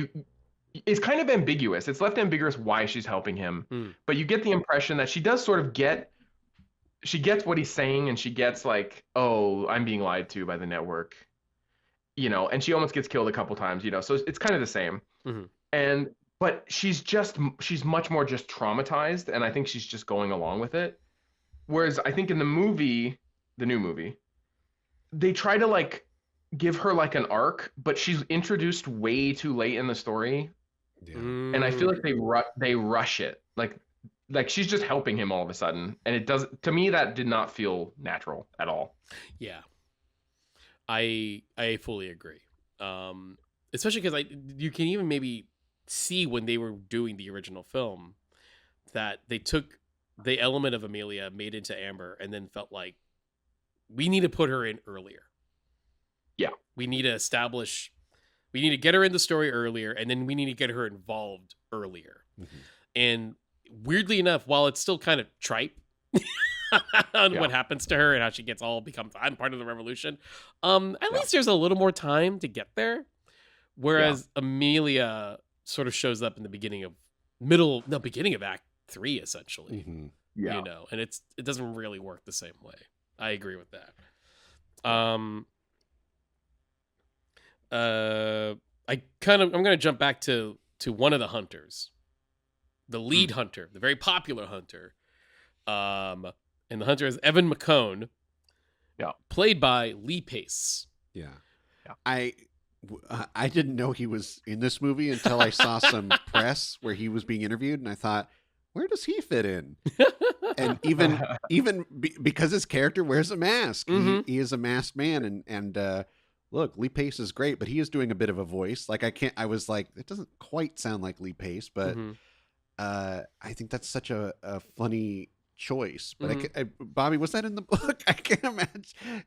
it's kind of ambiguous. It's left ambiguous why she's helping him. But you get the impression that she does sort of she gets what he's saying, and she gets like, oh, I'm being lied to by the network, and she almost gets killed a couple times, so it's kind of the same. But she's much more just traumatized, and I think she's just going along with it. Whereas I think in the movie, the new movie, they try to like give her like an arc, but she's introduced way too late in the story. And I feel like they rush it. Like she's just helping him all of a sudden, and to me that did not feel natural at all. Yeah. I fully agree. Especially because you can even maybe see when they were doing the original film that they took the element of Amelia made into Amber, and then felt like we need to put her in earlier. Yeah. We need to get her in the story earlier, and then we need to get her involved earlier. Mm-hmm. And weirdly enough, while it's still kind of tripe on what happens to her and how she becomes, I'm part of the revolution, at least there's a little more time to get there. Whereas Amelia sort of shows up in the beginning of Act 3, essentially. Mm-hmm. Yeah. You know, and it doesn't really work the same way. I agree with that. I'm going to jump back to one of the hunters, the lead hunter, the very popular hunter. And the hunter is Evan McCone, played by Lee Pace. Yeah. I didn't know he was in this movie until I saw some press where he was being interviewed, and I thought, where does he fit in? And even because his character wears a mask, he is a masked man, and look, Lee Pace is great, but he is doing a bit of a voice. Like I was like, it doesn't quite sound like Lee Pace, but I think that's such a funny choice. But Bobby, was that in the book? I can't imagine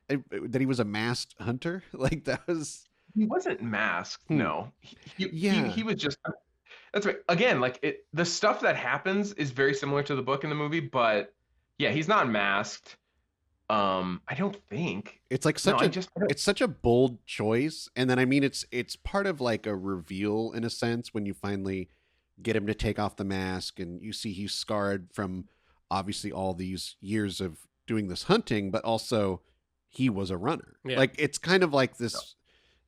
that he was a masked hunter. Like that was. He wasn't masked. No, he was just. That's right. Again, like the stuff that happens is very similar to the book in the movie, but yeah, he's not masked. I don't think it's like it's such a bold choice, and then I mean it's part of like a reveal in a sense when you finally get him to take off the mask and you see he's scarred from obviously all these years of doing this hunting, but also he was a runner. Yeah. Like it's kind of like this.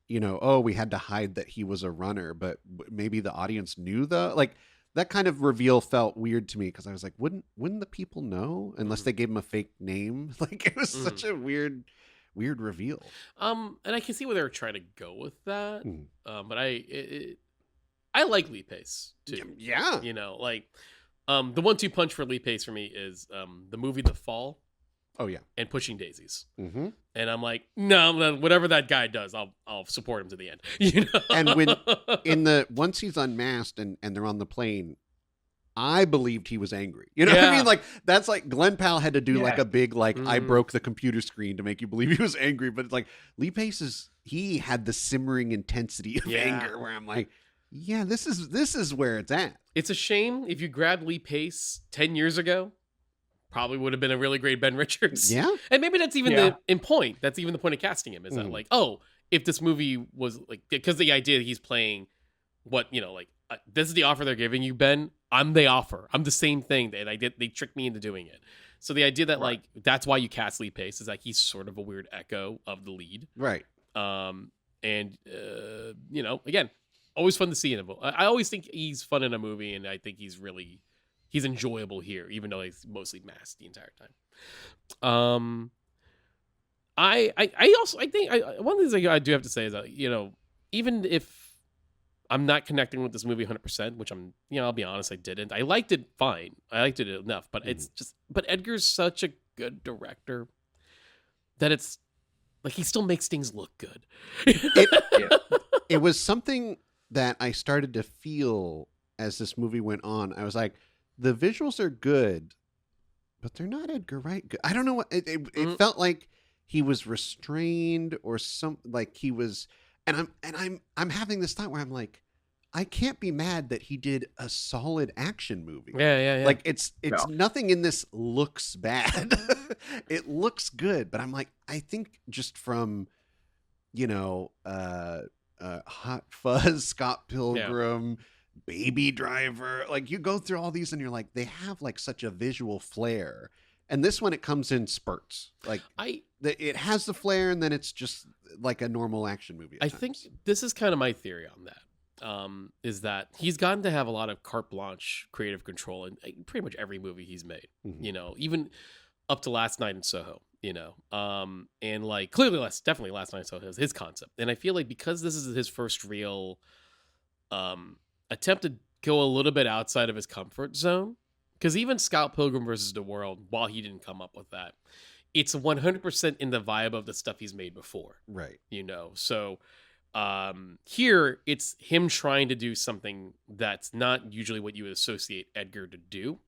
You know, we had to hide that he was a runner, but maybe the audience knew that kind of reveal felt weird to me because I was like, wouldn't the people know unless they gave him a fake name? Like it was such a weird reveal. And I can see where they were trying to go with that. But I like Lee Pace too. Yeah. You know, like the 1-2 punch for Lee Pace for me is the movie The Fall. Oh yeah, and Pushing Daisies, and I'm like, no, whatever that guy does, I'll support him to the end. You know, and when once he's unmasked and they're on the plane, I believed he was angry. You know what I mean? Like that's like Glenn Powell had to do like a big I broke the computer screen to make you believe he was angry, but it's like Lee Pace he had the simmering intensity of anger where I'm like, yeah, this is where it's at. It's a shame if you grabbed Lee Pace 10 years ago. Probably would have been a really great Ben Richards. Yeah. And maybe that's even that's even the point of casting him is that like, if this movie was like, because the idea that he's playing what, you know, like this is the offer they're giving you, Ben, I'm the offer. I'm the same thing that they tricked me into doing it. So the idea that like, that's why you cast Lee Pace is like, he's sort of a weird echo of the lead. Right. And you know, again, always fun to see in a movie. I always think he's fun in a movie, and I think he's enjoyable here, even though he's mostly masked the entire time. I think one of the things I do have to say is that, you know, even if I'm not connecting with this movie 100%, which I'll be honest, I didn't. I liked it fine. I liked it enough, but but Edgar's such a good director that it's like he still makes things look good. It was something that I started to feel as this movie went on. I was like, the visuals are good, but they're not Edgar Wright good. I don't know what it felt like he was restrained or like he was, and I'm having this thought where I'm like, I can't be mad that he did a solid action movie. Yeah. Like it's nothing in this looks bad. It looks good, but I'm like, I think just from, you know, Hot Fuzz, Scott Pilgrim, Baby Driver, like you go through all these and you're like, they have like such a visual flair, and this one it comes in spurts. Like it has the flair, and then it's just like a normal action movie. I think this is kind of my theory on that. Is that he's gotten to have a lot of carte blanche creative control in pretty much every movie he's made. You know, even up to Last Night in Soho. You know, and like clearly definitely Last Night in Soho is his concept, and I feel like because this is his first real attempt to go a little bit outside of his comfort zone, because even Scott Pilgrim versus the World, while he didn't come up with that, it's 100% in the vibe of the stuff he's made before. Right. You know, so here it's him trying to do something that's not usually what you would associate Edgar to do.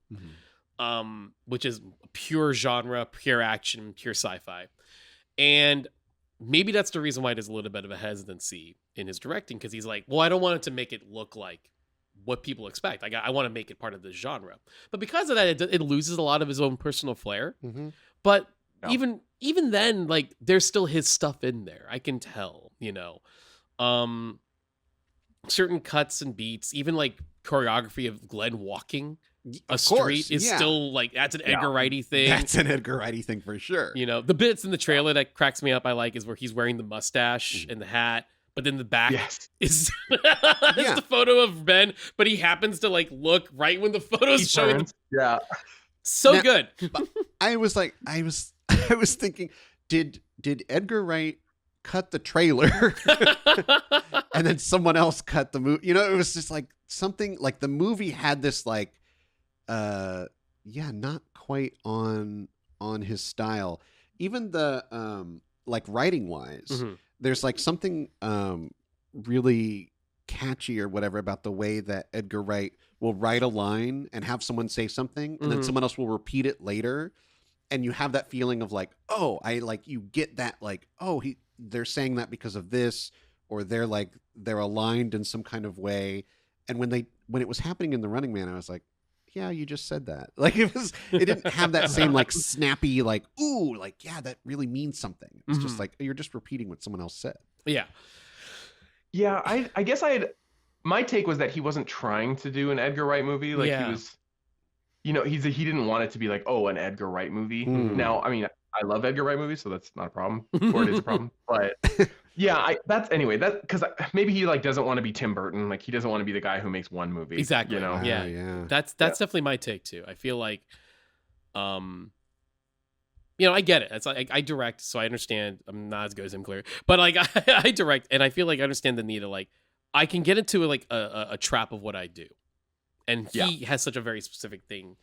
which is pure genre, pure action, pure sci-fi. And maybe that's the reason why there's a little bit of a hesitancy in his directing, because he's like, well, I don't want it to make it look like what people expect. Like, I want to make it part of the genre. But because of that, it loses a lot of his own personal flair. Mm-hmm. But Yeah. even then, like, there's still his stuff in there. I can tell, certain cuts and beats, even like choreography of Glenn walking a street is still like, that's an Edgar Wrighty thing. That's an Edgar Wrighty thing for sure. The bits in the trailer that cracks me up, I like, is where he's wearing the mustache and the hat, but then the back is the photo of Ben, but he happens to like look right when the photo's showing. Yeah. So good. I was thinking, did Edgar Wright cut the trailer and then someone else cut the movie? It was just like something like the movie had this like not quite on his style. Even the like writing wise, there's like something really catchy or whatever about the way that Edgar Wright will write a line and have someone say something and then someone else will repeat it later, and you have that feeling of like, oh, I like, you get that like, oh, they're saying that because of this, or they're aligned in some kind of way. And when it was happening in The Running Man, I was like, yeah, you just said that. Like, it didn't have that same like snappy, like, ooh, like, yeah, that really means something. It's just like, you're just repeating what someone else said. Yeah. Yeah. I guess my take was that he wasn't trying to do an Edgar Wright movie. Like, he was, he didn't want it to be like, oh, an Edgar Wright movie. Now, I mean, I love Edgar Wright movies, so that's not a problem, or it is a problem. But yeah, that's because maybe he like doesn't want to be Tim Burton. Like, he doesn't want to be the guy who makes one movie. Exactly. Yeah. Yeah. That's definitely my take too. I feel like, I get it. It's like I direct, so I understand. I'm not as good as him, clear, but like I direct, and I feel like I understand the need of like, I can get into like a trap of what I do, and he has such a very specific thing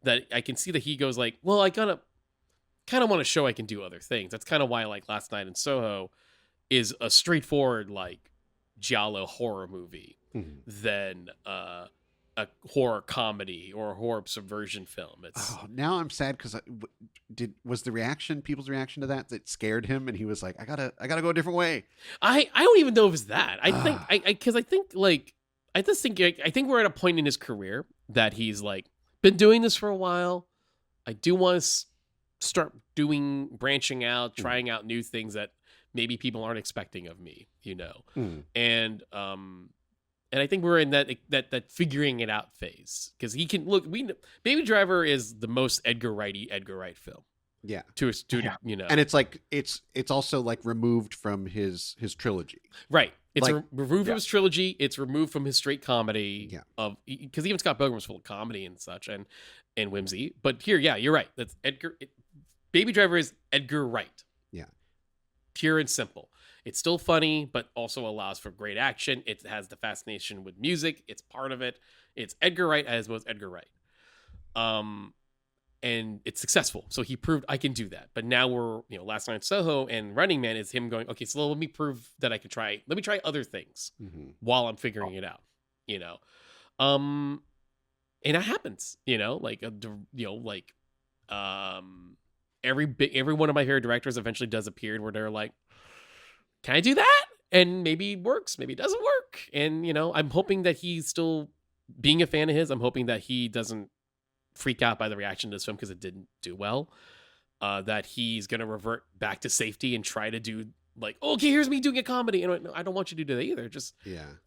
that I can see that he goes like, well, I kind of want to show I can do other things. That's kind of why like Last Night in Soho is a straightforward like giallo horror movie than a horror comedy or a horror subversion film. Now I'm sad because was people's reaction to that scared him, and he was like, I gotta go a different way. I don't even know if it's that. I think I think we're at a point in his career that he's like been doing this for a while. I do want to start branching out, trying out new things that maybe people aren't expecting of me, and I think we're in that figuring it out phase, because he can look. Baby Driver is the most Edgar Wright film. Yeah, to a studio, and it's like it's also like removed from his trilogy. Right. It's like, removed from his trilogy. It's removed from his straight comedy. Yeah. Because even Scott Pilgrim was full of comedy and such and whimsy. But here, yeah, you're right. That's Baby Driver is Edgar Wright. Yeah. Pure and simple. It's still funny, but also allows for great action. It has the fascination with music. It's part of it. It's Edgar Wright as most Edgar Wright. And it's successful. So he proved I can do that. But now we're, Last Night in Soho and Running Man is him going, okay, so let me prove that I can let me try other things while I'm figuring it out, and that happens, every one of my favorite directors eventually does a period where they're like, can I do that? And maybe it works, maybe it doesn't work. And, I'm hoping that he's still being a fan of his. I'm hoping that he doesn't freak out by the reaction to this film because it didn't do well. That he's going to revert back to safety and try to do like, okay, here's me doing a comedy. And no, I don't want you to do that either. Just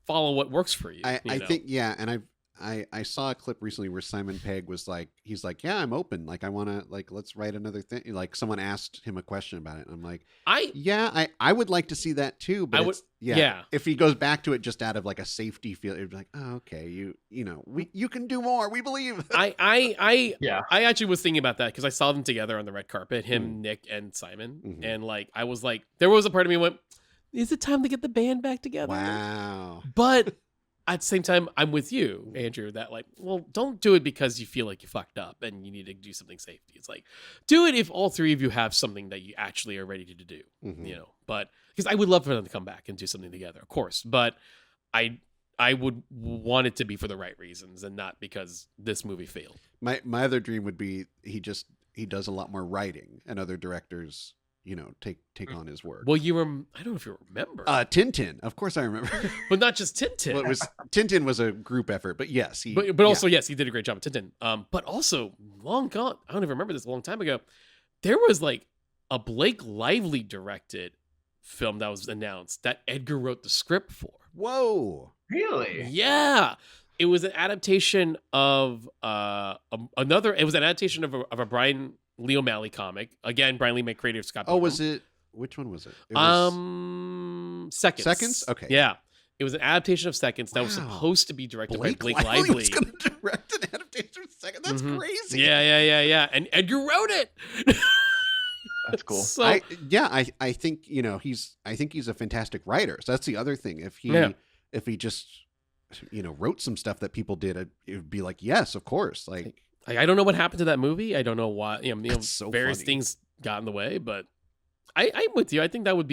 follow what works for you. I think, and I saw a clip recently where Simon Pegg was like, he's like, yeah, I'm open. Like, I want to, like, let's write another thing. Like, someone asked him a question about it. And I'm like, I would like to see that too. But if he goes back to it just out of like a safety feel, it'd be like, oh, okay, you can do more. We believe. I actually was thinking about that because I saw them together on the red carpet, him, Nick, and Simon. And like, I was like, there was a part of me went, is it time to get the band back together? Wow. But at the same time, I'm with you, Andrew, that like, well, don't do it because you feel like you fucked up and you need to do something safety. It's like, do it if all three of you have something that you actually are ready to do, but because I would love for them to come back and do something together, of course. But I I would want it to be for the right reasons and not because this movie failed. My other dream would be he does a lot more writing, and other directors, take on his work. Well, I don't know if you remember. Tintin, of course I remember. But not just Tintin. Well, Tintin was a group effort, but yes, but also yes, he did a great job at Tintin. But also long gone. I don't even remember this a long time ago. There was like a Blake Lively directed film that was announced that Edgar wrote the script for. Whoa. Really? Yeah. It was an adaptation of it was an adaptation of a Brian Lee O'Malley comic. Again, Brian Lee made creative Scott Oh, Pilgrim. was it? Which one was it? It was Seconds. Seconds? Okay. Yeah. It was an adaptation of Seconds that was Wow. supposed to be directed by Blake Lively Lively. was going to direct an adaptation of Seconds. That's Mhm. crazy. Yeah. And Edgar wrote it. That's cool. So, I think he's a fantastic writer. So that's the other thing. If he just wrote some stuff that people did, it would be like, yes, of course. Like I don't know what happened to that movie. I don't know why. That's so various funny. things got in the way, but I'm with you. I think that would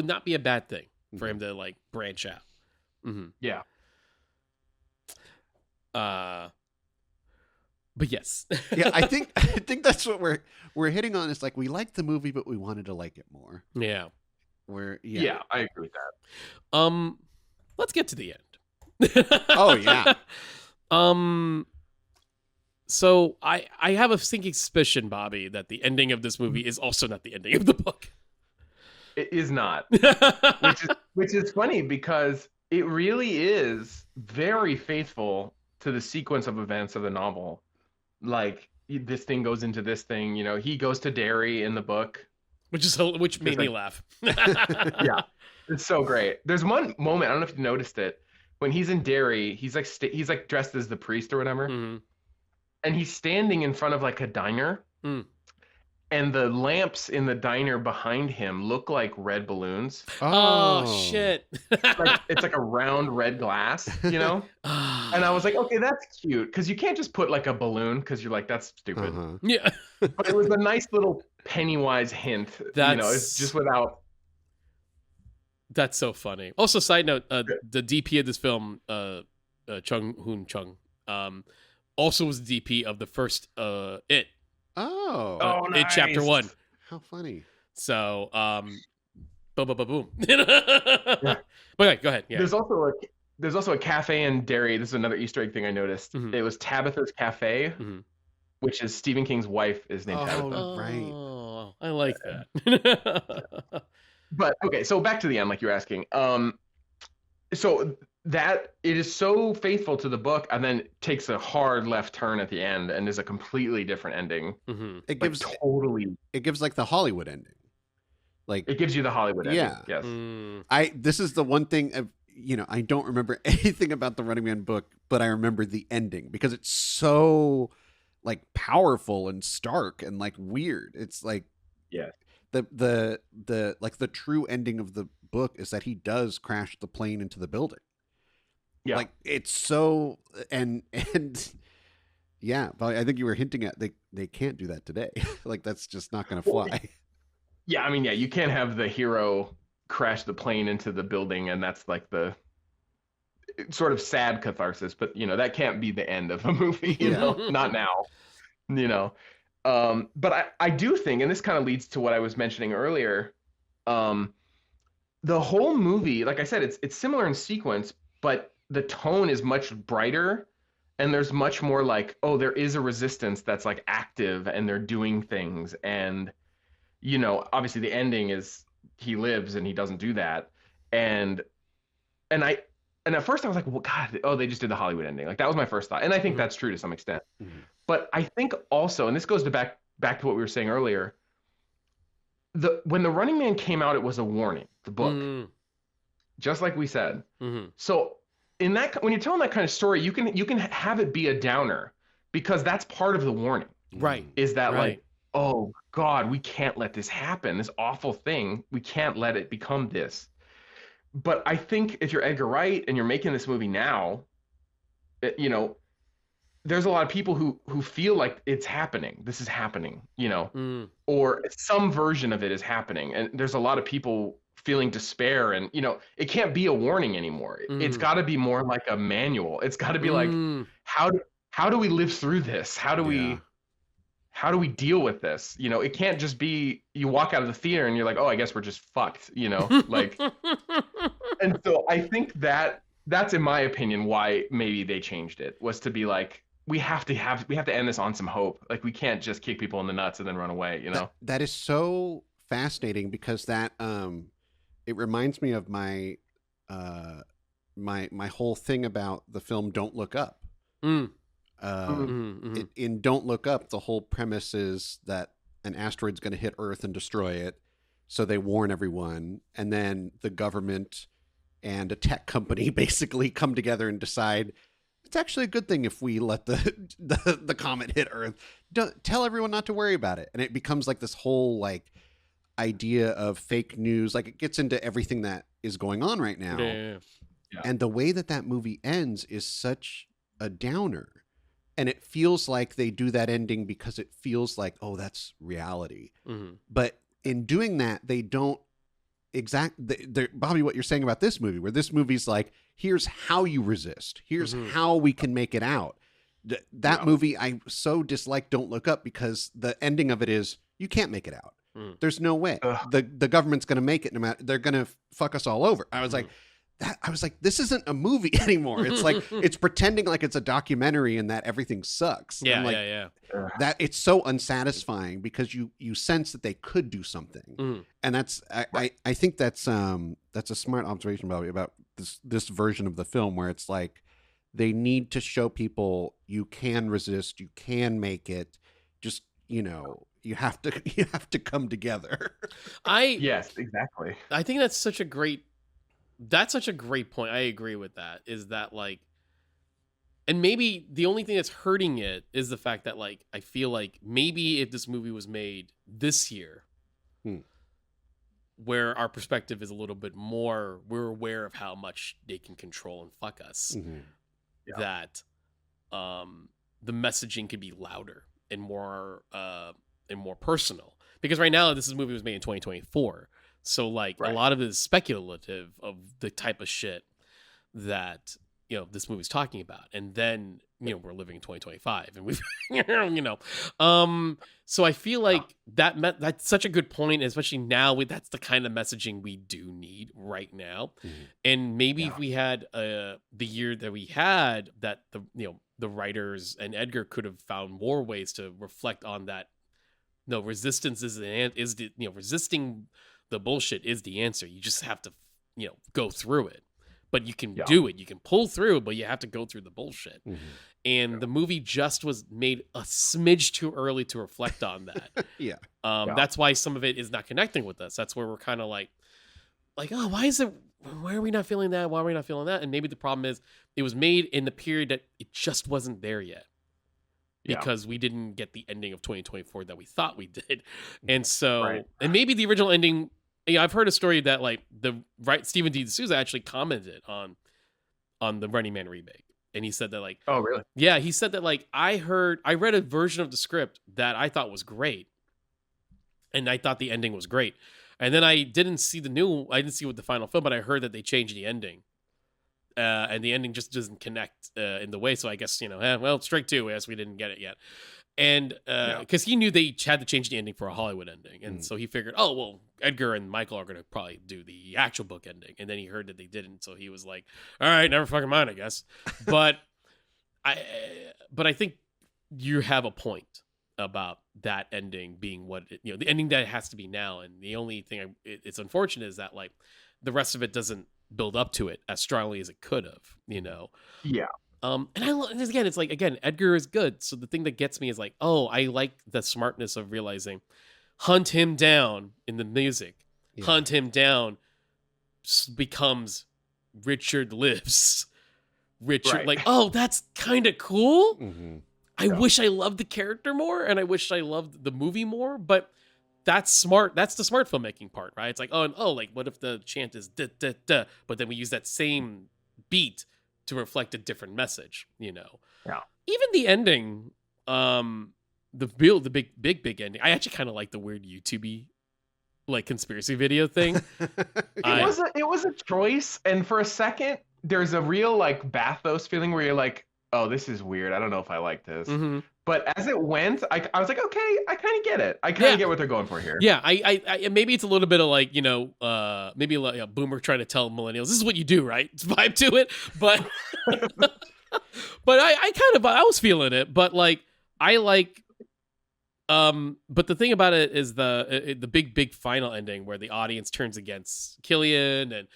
not be a bad thing for him to like branch out. Mm-hmm. Yeah. But yes. yeah, I think that's what we're hitting on. It's like we liked the movie, but we wanted to like it more. Yeah. Yeah, I agree with that. Let's get to the end. Oh, yeah. So I have a sinking suspicion, Bobby, that the ending of this movie is also not the ending of the book. It is not. which is funny because it really is very faithful to the sequence of events of the novel. Like this thing goes into this thing, he goes to Derry in the book. Which made me laugh. Yeah. It's so great. There's one moment, I don't know if you noticed it, when he's in Derry, he's like dressed as the priest or whatever. Mm-hmm. And he's standing in front of like a diner. Mm. And the lamps in the diner behind him look like red balloons. Oh shit. It's like a round red glass, And I was like, okay, that's cute. Because you can't just put like a balloon because you're like, that's stupid. Uh-huh. Yeah. But it was a nice little Pennywise hint. It's just without. That's so funny. Also, side note, the DP of this film, Chung Hoon Chung, also was the DP of the first It. Oh, It Chapter 1. how funny. So, boom. Yeah. But okay, go ahead. Yeah. There's also a cafe in Derry. This is another Easter egg thing I noticed. Mhm. It was Tabitha's Cafe, Mhm. which is Stephen King's wife is named Tabitha. Right. Oh, I like that. But okay, so back to the end, like you're asking. So that it is so faithful to the book, and then takes a hard left turn at the end, and is a completely different ending. Mm-hmm. It gives like the Hollywood ending. Like It gives you the Hollywood ending. Yeah. Yes. Mm. This is the one thing of, I don't remember anything about the Running Man book, but I remember the ending because it's so like powerful and stark and like weird. It's like, Yeah. The like the true ending of the book is that he does crash the plane into the building. Yeah. Like it's so and yeah, but I think you were hinting at they can't do that today. Like that's just not going to fly. Yeah, I mean, yeah, you can't have the hero crash the plane into the building, and that's like the sort of sad catharsis. But that can't be the end of a movie. Not now. But I do think, and this kind of leads to what I was mentioning earlier. The whole movie, like I said, it's similar in sequence, but the tone is much brighter, and there's much more like, oh, there is a resistance that's like active, and they're doing things, and obviously the ending is he lives and he doesn't do that, and at first I was like, well, God, they just did the Hollywood ending. Like that was my first thought, and I think that's true to some extent. Mm-hmm. But I think also, and this goes back to what we were saying earlier, when The Running Man came out, it was a warning, the book, just like we said. Mm-hmm. So when you're telling that kind of story, you can have it be a downer because that's part of the warning. Right. Is that Right. like, oh God, we can't let this happen, this awful thing. We can't let it become this. But I think if you're Edgar Wright and you're making this movie now, there's a lot of people who feel like it's happening. This is happening, or some version of it is happening. And there's a lot of people feeling despair, and it can't be a warning anymore. It's got to be more like a manual. It's got to be like, how do we live through this? How do we deal with this? It can't just be you walk out of the theater and you're like, oh, I guess we're just fucked, like. And so I think that's, in my opinion, why maybe they changed it, was to be like, we have to end this on some hope. Like, we can't just kick people in the nuts and then run away, That is so fascinating, because that it reminds me of my my whole thing about the film Don't Look Up. In Don't Look Up, the whole premise is that an asteroid's going to hit Earth and destroy it, so they warn everyone, and then the government and a tech company basically come together and decide it's actually a good thing if we let the comet hit Earth. Tell everyone not to worry about it. And it becomes like this whole like idea of fake news. Like, it gets into everything that is going on right now. Yeah. And the way that movie ends is such a downer. And it feels like they do that ending because it feels like, oh, that's reality. But in doing that, they don't Bobby, what you're saying about this movie, where this movie's like, here's how you resist. Here's how we can make it out. That movie, I so dislike Don't Look Up, because the ending of it is you can't make it out. There's no way. The government's going to make it no matter. They're going to fuck us all over. I was like, this isn't a movie anymore. It's like, it's pretending like it's a documentary and that everything sucks. Yeah. That it's so unsatisfying, because you sense that they could do something. And that's, I think that's a smart observation, Bobby, about this version of the film, where it's like, they need to show people you can resist, you can make it. Just, you have to come together. Yes, exactly. I think that's such a great point. I agree with that. Is that like, and maybe the only thing that's hurting it is the fact that, like, I feel like maybe if this movie was made this year, where our perspective is a little bit more, we're aware of how much they can control and fuck us, that the messaging could be louder and more personal. Because right now, this movie was made in 2024. So, like, a lot of it is speculative of the type of shit that, this movie's talking about. And then, we're living in 2025 and we've, so I feel like that's such a good point, especially now that's the kind of messaging we do need right now. And maybe if we had the year that we had, that the writers and Edgar could have found more ways to reflect on that. No, resistance resisting the bullshit is the answer. You just have to, go through it. But you can do it. You can pull through, but you have to go through the bullshit. And the movie just was made a smidge too early to reflect on that. That's why some of it is not connecting with us. That's where we're kind of like, oh, why are we not feeling that? Why are we not feeling that? And maybe the problem is it was made in the period that it just wasn't there yet. Because we didn't get the ending of 2024 that we thought we did. And so, and maybe the original ending, I've heard a story that like Stephen D. D'Souza actually commented on the Running Man remake. And he said that like, oh, really? Yeah. He said that like, I read a version of the script that I thought was great. And I thought the ending was great. And then I didn't see what the final film, but I heard that they changed the ending. And the ending just doesn't connect in the way. So I guess, strike two, as we didn't get it yet. And because he knew they had to change the ending for a Hollywood ending. And so he figured, oh, well, Edgar and Michael are going to probably do the actual book ending. And then he heard that they didn't. So he was like, all right, never fucking mind, I guess. But I think you have a point about that ending being what, the ending that it has to be now. And the only thing it's unfortunate is that like the rest of it doesn't build up to it as strongly as it could have, Yeah. And again, it's like, Edgar is good. So the thing that gets me is like, oh, I like the smartness of realizing, hunt him down in the music, hunt him down becomes Richard lives. Richard, like, oh, that's kind of cool. I wish I loved the character more, and I wish I loved the movie more, but that's smart. That's the smart filmmaking part, right? It's like, like, what if the chant is da da da, but then we use that same beat to reflect a different message, Yeah. Even the ending, the big ending. I actually kind of like the weird YouTube-y like conspiracy video thing. It was a choice, and for a second, there's a real like bathos feeling where you're like, oh, this is weird. I don't know if I like this. Mm-hmm. But as it went, I was like, okay, I kind of get it. I kind of get what they're going for here. Yeah, I maybe it's a little bit of like, maybe like a boomer trying to tell millennials, this is what you do, right? It's vibe to it. But but I was feeling it. But like, I like, but the thing about it is the big final ending where the audience turns against Killian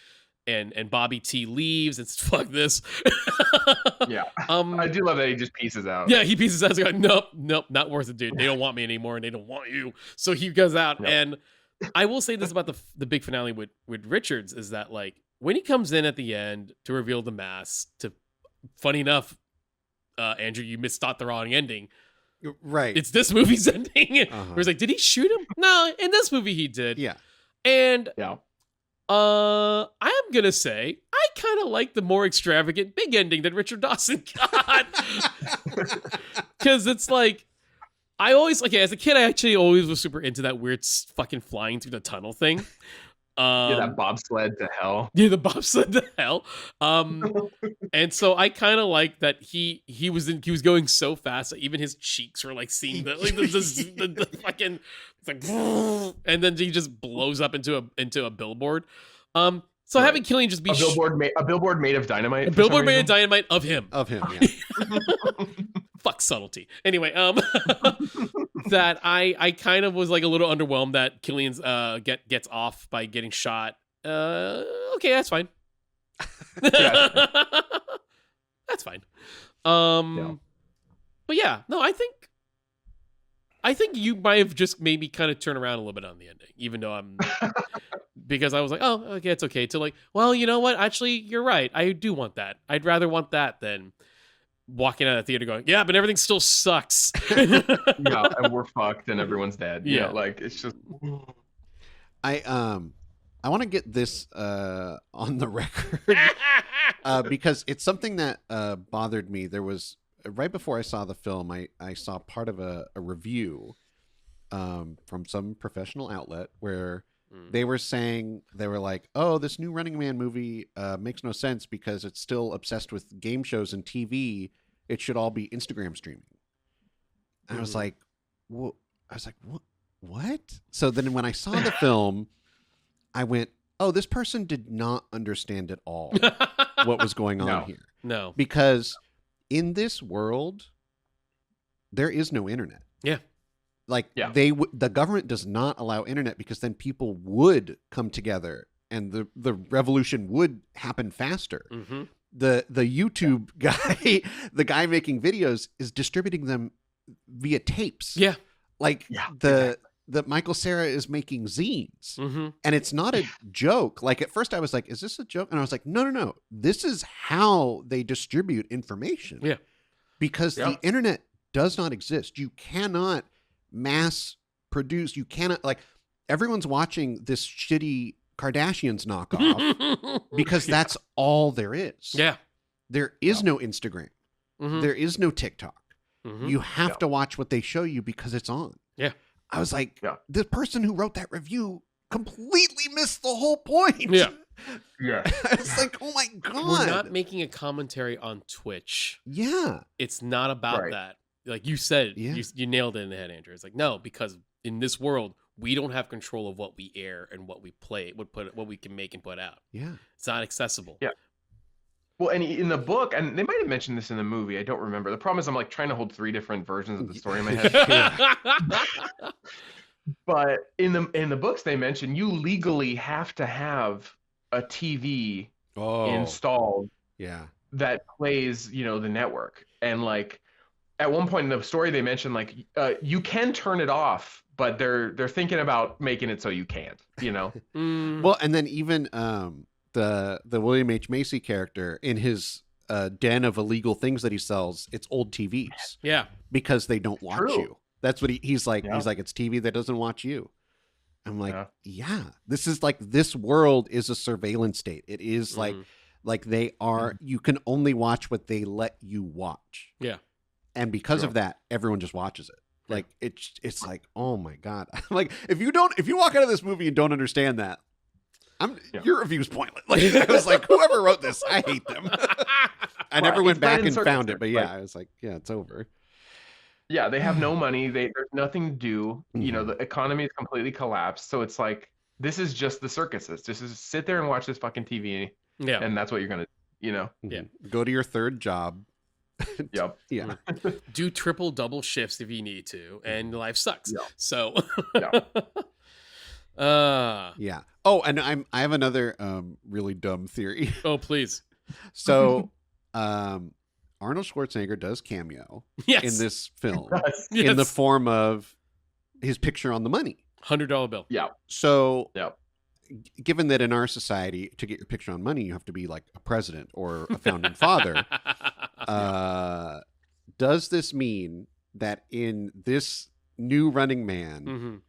and Bobby T leaves and says, fuck this. Yeah. I do love that he just pieces out. Yeah, he pieces out. He's like, nope, not worth it, dude. They don't want me anymore, and they don't want you. So he goes out. Yep. And I will say this about the big finale with Richards is that, like, when he comes in at the end to reveal the mask, funny enough, Andrew, you misthought the wrong ending. Right. It's this movie's ending. Where he's like, did he shoot him? No, in this movie he did. Yeah. And Yeah. I am gonna say I kind of like the more extravagant big ending that Richard Dawson got, because it's like as a kid I actually always was super into that weird fucking flying through the tunnel thing. That bobsled to hell. Yeah, the bobsled to hell. And so I kind of like that he was going so fast that even his cheeks were like seeing the fucking, it's like, and then he just blows up into a billboard. So having Killian just be a billboard made of dynamite. A billboard made of dynamite of him. Yeah. Fuck subtlety. Anyway, that I kind of was like a little underwhelmed that Killian's gets off by getting shot. Okay, that's fine. Yeah. That's fine. But yeah, no, I think you might have just maybe kind of turned around a little bit on the ending, even though because I was like, oh, okay, it's okay. To like, well, you know what? Actually, you're right. I do want that. I'd rather want that than walking out of the theater going, yeah, but everything still sucks. Yeah, and we're fucked and everyone's dead. Yeah. Like it's just. I want to get this on the record because it's something that bothered me. There was right before I saw the film, I saw part of a review from some professional outlet where they were saying, they were like, oh, this new Running Man movie makes no sense because it's still obsessed with game shows and TV. It should all be Instagram streaming. And I was like, what? What? So then when I saw the film, I went, oh, this person did not understand at all what was going on here. No. Because in this world, there is no internet. Yeah. Like the government does not allow internet because then people would come together and the revolution would happen faster. Mm-hmm. The YouTube guy, the guy making videos, is distributing them via tapes. Yeah. Like the Michael Cera is making zines. Mm-hmm. And it's not a joke. Like at first I was like, is this a joke? And I was like, no. This is how they distribute information. Yeah. Because the internet does not exist. You cannot mass produce. You cannot, like, everyone's watching this shitty Kardashians knockoff because that's all there is. Yeah. There is no Instagram. Mm-hmm. There is no TikTok. Mm-hmm. You have to watch what they show you because it's on. Yeah. I was like, the person who wrote that review completely missed the whole point. Yeah. Yeah. I was like, oh my God. We're not making a commentary on Twitch. Yeah. It's not about that. Like you said, you nailed it in the head, Andrew. It's like, no, because in this world, we don't have control of what we air and what we play, what we can make and put out. Yeah. It's not accessible. Yeah. Well, and in the book, and they might have mentioned this in the movie, I don't remember. The problem is I'm like trying to hold three different versions of the story in my head. But in the books, they mention you legally have to have a TV installed that plays, the network. And like at one point in the story, they mentioned like you can turn it off, but they're thinking about making it so you can't, Well, and then even the William H. Macy character in his den of illegal things that he sells, it's old TVs. Yeah. Because they don't watch you. That's what he's like. Yeah. He's like, it's TV that doesn't watch you. I'm like, this is like, this world is a surveillance state. It is like they are, you can only watch what they let you watch. Yeah. And because of that, everyone just watches it. Like it's like, oh my god. Like if you walk out of this movie and don't understand that, your review's pointless. Like I was like, whoever wrote this, I hate them. I never went back and found it, but yeah, I was like, yeah, it's over. Yeah, they have no money. There's nothing to do. You know, the economy is completely collapsed. So it's like, this is just the circuses. Just sit there and watch this fucking TV. Yeah. And that's what you're gonna, Yeah. Go to your third job. Yep. Yeah. Do triple double shifts if you need to, and life sucks. Yeah. So. Yeah. Oh, and I have another really dumb theory. Oh, please. So, Arnold Schwarzenegger does cameo in this film in the form of his picture on the money. $100 bill. Yeah. So, given that in our society, to get your picture on money, you have to be like a president or a founding father. Does this mean that in this new Running Man,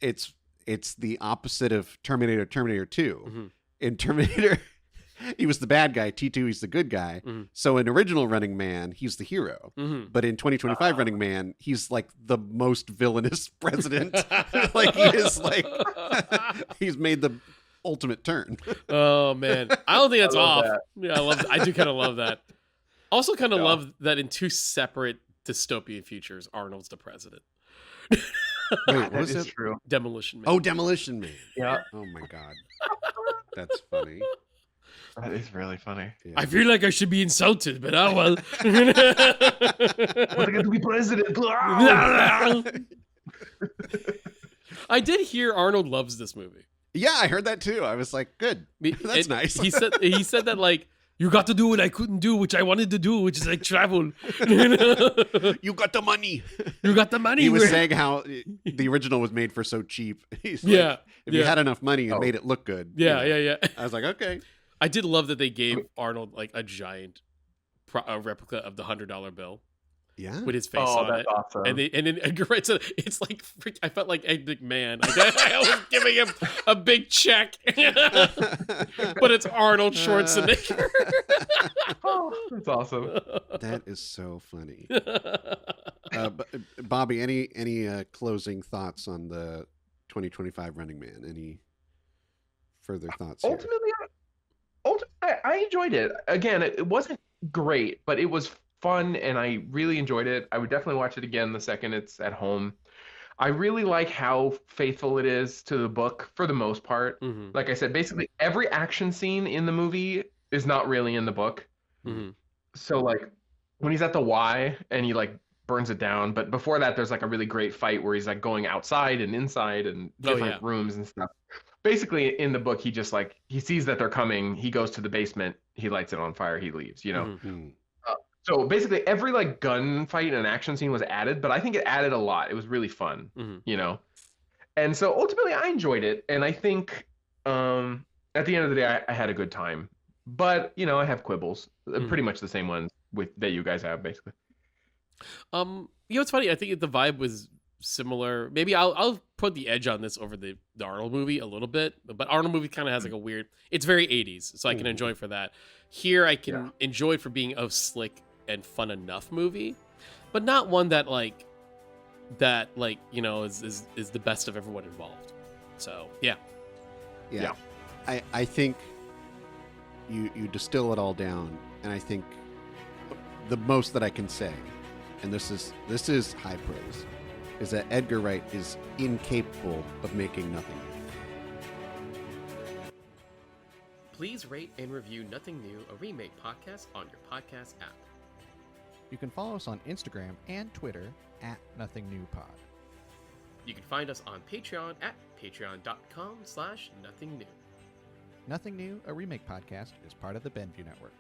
it's the opposite of Terminator 2? In Terminator, he was the bad guy. T2, he's the good guy. So in original Running Man, he's the hero. But in 2025 Running Man, he's like the most villainous president. Like he is like, he's made the ultimate turn. Oh man, I don't think that's off. Yeah, I do kind of love that. Also, kind of love that in two separate dystopian futures, Arnold's the president. Wait, what was it? True. Demolition Man. Oh, Demolition Man. Yeah. Oh my god, that's funny. That is really funny. Yeah. I feel like I should be insulted, but oh well. But I get to be president. I did hear Arnold loves this movie. Yeah, I heard that too. I was like, good. That's nice. He said that like, you got to do what I couldn't do, which I wanted to do, which is like travel. You got the money. You got the money. He was saying how the original was made for so cheap. He's like, if you had enough money and made it look good. Yeah. I was like, okay. I did love that they gave Arnold like a giant replica of the $100 bill. Yeah, with his face on it. Awesome. And then it's like I felt like Ed McMahon. Like I was giving him a big check, but it's Arnold Schwarzenegger. That's awesome. That is so funny. Bobby, any closing thoughts on the 2025 Running Man? Any further thoughts? Ultimately, I enjoyed it. Again, it wasn't great, but it was fun and I really enjoyed it. I would definitely watch it again the second it's at home. I really like how faithful it is to the book for the most part. Like I said, basically every action scene in the movie is not really in the book. So like when he's at the Y and he like burns it down, but before that there's like a really great fight where he's like going outside and inside and different rooms and stuff. Basically in the book he just like, he sees that they're coming, he goes to the basement, he lights it on fire, he leaves, you know. So basically every like gunfight and action scene was added, but I think it added a lot. It was really fun, you know? And so ultimately I enjoyed it. And I think at the end of the day, I had a good time, but you know, I have quibbles, pretty much the same ones that you guys have basically. You know, it's funny. I think the vibe was similar. Maybe I'll put the edge on this over the Arnold movie a little bit, but Arnold movie kind of has like a weird, it's very 80s. So I can enjoy it for that. Here I can enjoy it for being a slick and fun enough movie, but not one that you know is the best of everyone involved. So yeah. I think you distill it all down, and I think the most that I can say, and this is high praise, is that Edgar Wright is incapable of making nothing. Please rate and review Nothing New, a Remake podcast on your podcast app. You can follow us on Instagram and Twitter at NothingNewPod. You can find us on Patreon at patreon.com/nothingnnew. Nothing New, a Remake podcast, is part of the Benview Network.